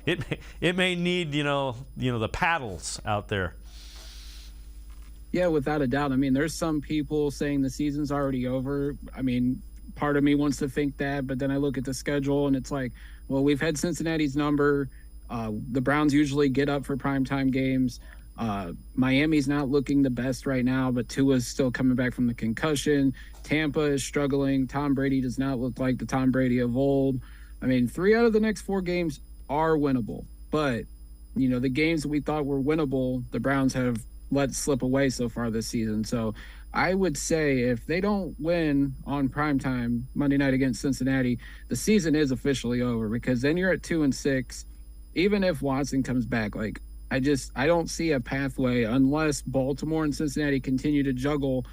it may need the paddles out there. Yeah, without a doubt. I mean, there's some people saying the season's already over. I mean, part of me wants to think that, but then I look at the schedule and it's like, well, we've had Cincinnati's number. The Browns usually get up for primetime games. Miami's not looking the best right now, but Tua's still coming back from the concussion. Tampa is struggling. Tom Brady does not look like the Tom Brady of old. I mean, 3 out of the next 4 games are winnable, but the games that we thought were winnable, the Browns have let slip away so far this season. So I would say if they don't win on primetime Monday night against Cincinnati, the season is officially over, because then you're at 2-6. Even if Watson comes back, I don't see a pathway unless Baltimore and Cincinnati continue to juggle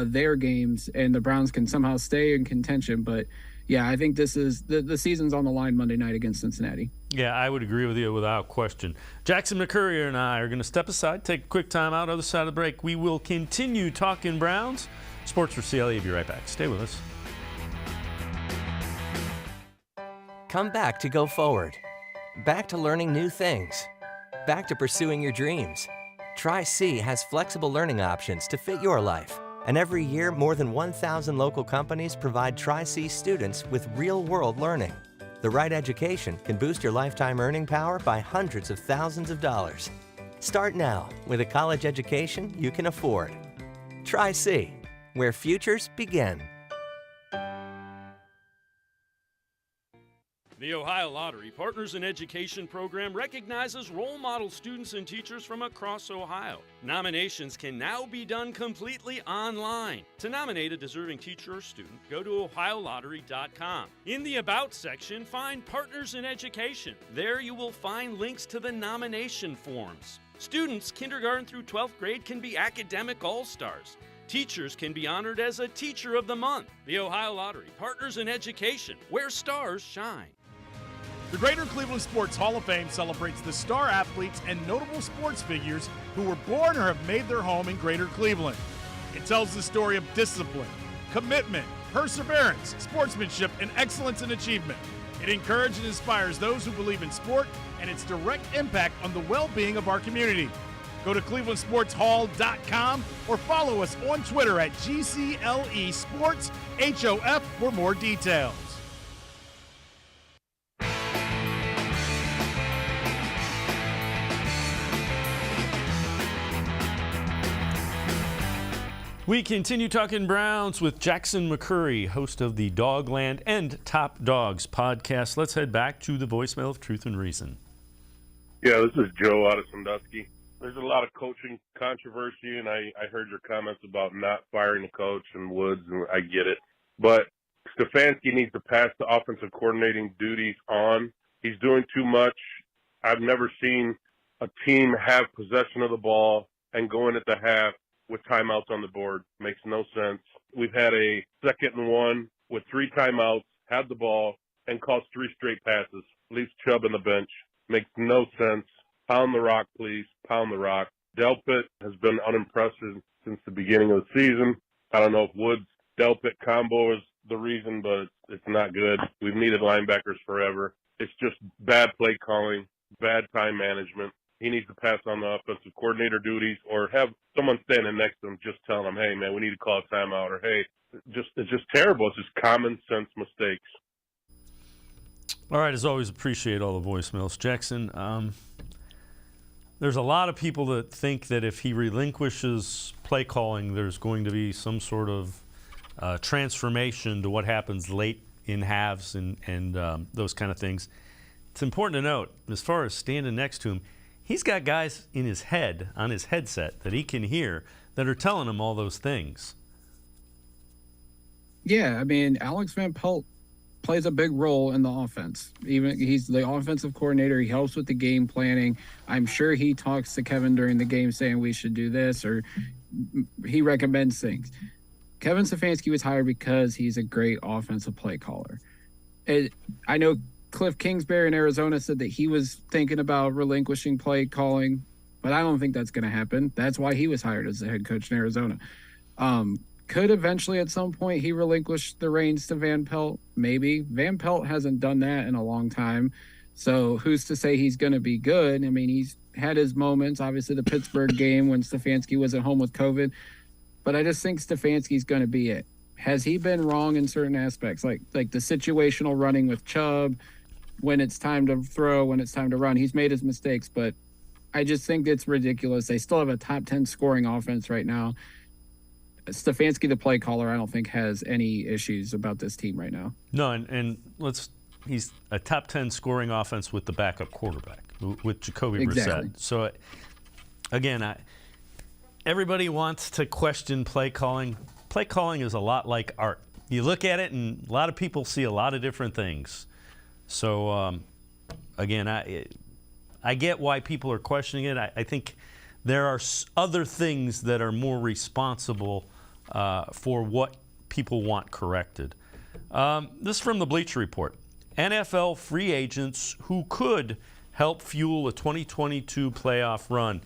their games and the Browns can somehow stay in contention. But yeah, I think this is the season's on the line Monday night against Cincinnati. Yeah, I would agree with you without question. Jackson McCurry and I are going to step aside, take a quick time out. Other side of the break, we will continue talking Browns. Sports4CLE, will be right back. Stay with us. Come back to go forward. Back to learning new things. Back to pursuing your dreams. Tri-C has flexible learning options to fit your life. And every year, more than 1,000 local companies provide Tri-C students with real-world learning. The right education can boost your lifetime earning power by hundreds of thousands of dollars. Start now with a college education you can afford. Tri-C, where futures begin. The Ohio Lottery Partners in Education program recognizes role model students and teachers from across Ohio. Nominations can now be done completely online. To nominate a deserving teacher or student, go to ohiolottery.com. In the About section, find Partners in Education. There you will find links to the nomination forms. Students, kindergarten through 12th grade, can be academic all-stars. Teachers can be honored as a Teacher of the Month. The Ohio Lottery Partners in Education, where stars shine. The Greater Cleveland Sports Hall of Fame celebrates the star athletes and notable sports figures who were born or have made their home in Greater Cleveland. It tells the story of discipline, commitment, perseverance, sportsmanship, and excellence in achievement. It encourages and inspires those who believe in sport and its direct impact on the well-being of our community. Go to clevelandsportshall.com or follow us on Twitter at GCLE Sports HOF for more details. We continue talking Browns with Jackson McCurry, host of the Dogland and Top Dogs podcast. Let's head back to the voicemail of Truth and Reason. Yeah, this is Joe out of Sandusky. There's a lot of coaching controversy, and I heard your comments about not firing the coach and Woods, and I get it. But Stefanski needs to pass the offensive coordinating duties on. He's doing too much. I've never seen a team have possession of the ball and go in at the half with timeouts on the board. Makes no sense. We've had a 2nd and 1 with 3 timeouts, had the ball, and calls 3 straight passes. Leaves Chubb on the bench. Makes no sense. Pound the rock, please. Pound the rock. Delpit has been unimpressive since the beginning of the season. I don't know if Woods-Delpit combo is the reason, but it's not good. We've needed linebackers forever. It's just bad play calling, bad time management. He needs to pass on the offensive coordinator duties or have someone standing next to him just telling him, hey, man, we need to call a timeout, or, hey, it's just terrible. It's just common sense mistakes. All right, as always, appreciate all the voicemails. Jackson, there's a lot of people that think that if he relinquishes play calling, there's going to be some sort of transformation to what happens late in halves and those kind of things. It's important to note, as far as standing next to him, he's got guys in his head, on his headset, that he can hear that are telling him all those things. Yeah, I mean, Alex Van Pelt plays a big role in the offense. Even he's the offensive coordinator. He helps with the game planning. I'm sure he talks to Kevin during the game saying we should do this, or he recommends things. Kevin Stefanski was hired because he's a great offensive play caller. I know Cliff Kingsbury in Arizona said that he was thinking about relinquishing play calling, but I don't think that's going to happen. That's why he was hired as the head coach in Arizona. Could eventually at some point he relinquish the reins to Van Pelt? Maybe. Van Pelt hasn't done that in a long time. So who's to say he's going to be good? I mean, he's had his moments, obviously the Pittsburgh game when Stefanski was at home with COVID. But I just think Stefanski's going to be it. Has he been wrong in certain aspects? Like the situational running with Chubb, when it's time to throw, when it's time to run. He's made his mistakes, but I just think it's ridiculous. They still have a top 10 scoring offense right now. Stefanski, the play caller, I don't think has any issues about this team right now. No, and he's a top 10 scoring offense with the backup quarterback, with Jacoby Exactly. Brissett. So, again, everybody wants to question play calling. Play calling is a lot like art. You look at it, and a lot of people see a lot of different things. So, again, I get why people are questioning it. I think there are other things that are more responsible for what people want corrected. This is from the Bleacher Report. NFL free agents who could help fuel a 2022 playoff run.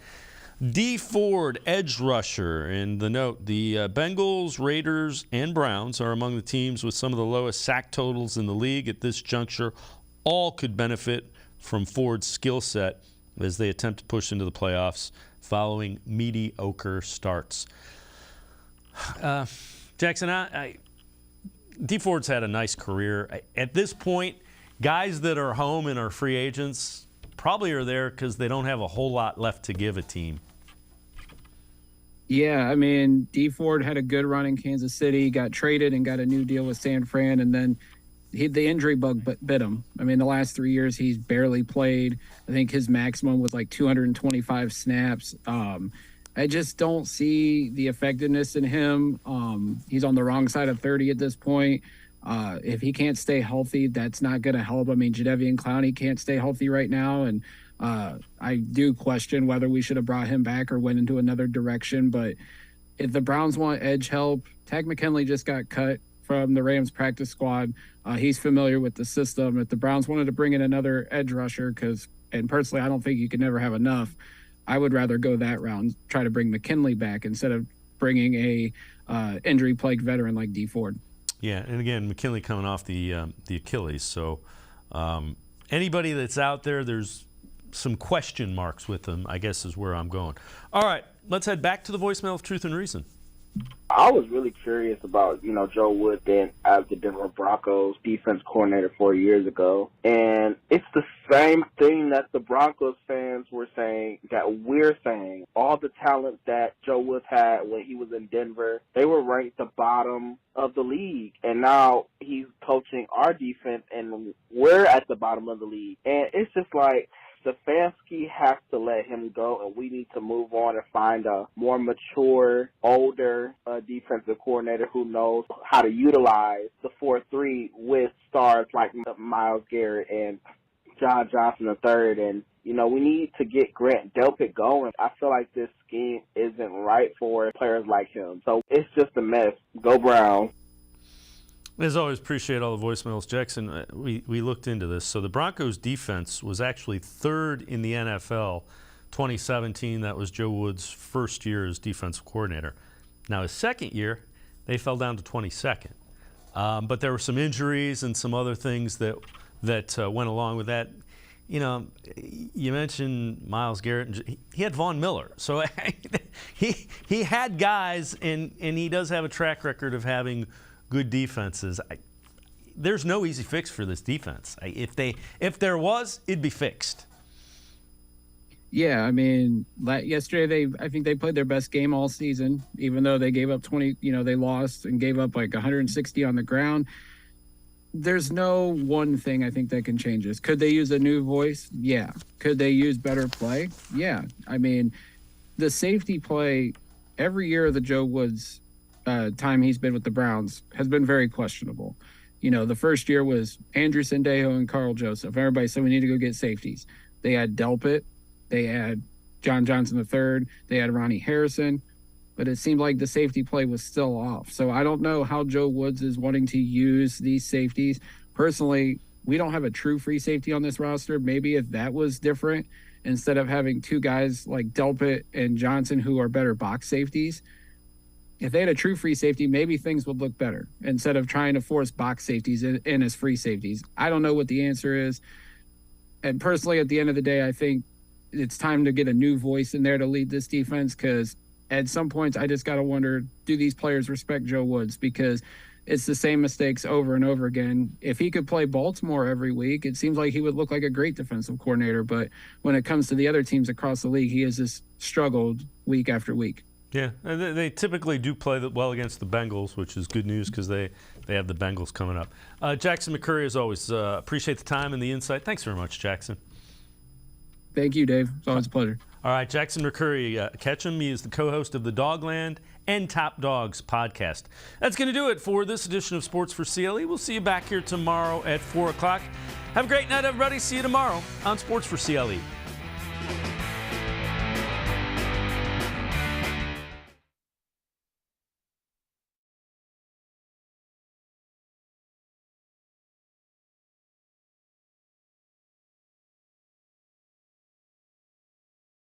D. Ford, edge rusher, in the note, the Bengals, Raiders, and Browns are among the teams with some of the lowest sack totals in the league at this juncture. All could benefit from Ford's skill set as they attempt to push into the playoffs following mediocre starts. Jackson, D. Ford's had a nice career. At this point, guys that are home and are free agents probably are there because they don't have a whole lot left to give a team. Yeah, I mean, D. Ford had a good run in Kansas City, got traded and got a new deal with San Fran, and then the injury bug bit him. I mean, the last 3 years he's barely played. I think his maximum was like 225 snaps. I just don't see the effectiveness in him. He's on the wrong side of 30 at this point. If he can't stay healthy, that's not going to help. I mean, Jadeveon Clowney can't stay healthy right now, and I do question whether we should have brought him back or went into another direction. But if the Browns want edge help, Tag McKinley just got cut from the Rams practice squad. He's familiar with the system. If the Browns wanted to bring in another edge rusher, and personally, I don't think you could never have enough, I would rather go that route, try to bring McKinley back instead of bringing a injury-plagued veteran like D. Ford. Yeah, and again, McKinley coming off the Achilles. So anybody that's out there, there's some question marks with them, I guess is where I'm going. All right, let's head back to the voicemail of Truth and Reason. I was really curious about, Joe Woods being as the Denver Broncos defense coordinator 4 years ago. And it's the same thing that the Broncos fans were saying, that we're saying. All the talent that Joe Woods had when he was in Denver, they were ranked the bottom of the league. And now he's coaching our defense, and we're at the bottom of the league. And it's just like, Stefanski has to let him go, and we need to move on and find a more mature, older defensive coordinator who knows how to utilize the 4-3 with stars like Myles Garrett and John Johnson III. And, we need to get Grant Delpit going. I feel like this scheme isn't right for players like him. So it's just a mess. Go Browns. As always, appreciate all the voicemails. Jackson, we looked into this. So the Broncos' defense was actually third in the NFL 2017. That was Joe Woods' first year as defensive coordinator. Now, his second year, they fell down to 22nd. But there were some injuries and some other things that went along with that. You mentioned Myles Garrett. He had Von Miller. So he had guys, and he does have a track record of having good defenses. There's no easy fix for this defense. If there was, it'd be fixed. Yeah, I mean, yesterday I think they played their best game all season, even though they gave up 20. They lost and gave up like 160 on the ground. There's no one thing I think that can change this. Could they use a new voice? Yeah. Could they use better play? Yeah. I mean, the safety play every year of the Joe Woods time he's been with the Browns has been very questionable. The first year was Andrew Sendejo and Carl Joseph. Everybody said we need to go get safeties. They had Delpit. They had John Johnson III. They had Ronnie Harrison. But it seemed like the safety play was still off. So I don't know how Joe Woods is wanting to use these safeties. Personally, we don't have a true free safety on this roster. Maybe if that was different, instead of having two guys like Delpit and Johnson who are better box safeties, if they had a true free safety, maybe things would look better instead of trying to force box safeties in as free safeties. I don't know what the answer is. And personally, at the end of the day, I think it's time to get a new voice in there to lead this defense, because at some points I just got to wonder, do these players respect Joe Woods? Because it's the same mistakes over and over again. If he could play Baltimore every week, it seems like he would look like a great defensive coordinator. But when it comes to the other teams across the league, he has just struggled week after week. Yeah, and they typically do play well against the Bengals, which is good news because they have the Bengals coming up. Jackson McCurry, as always, appreciate the time and the insight. Thanks very much, Jackson. Thank you, Dave. It's always a pleasure. All right, Jackson McCurry, catch him. He is the co-host of the Dogland and Top Dogs podcast. That's going to do it for this edition of Sports for CLE. We'll see you back here tomorrow at 4 o'clock. Have a great night, everybody. See you tomorrow on Sports for CLE.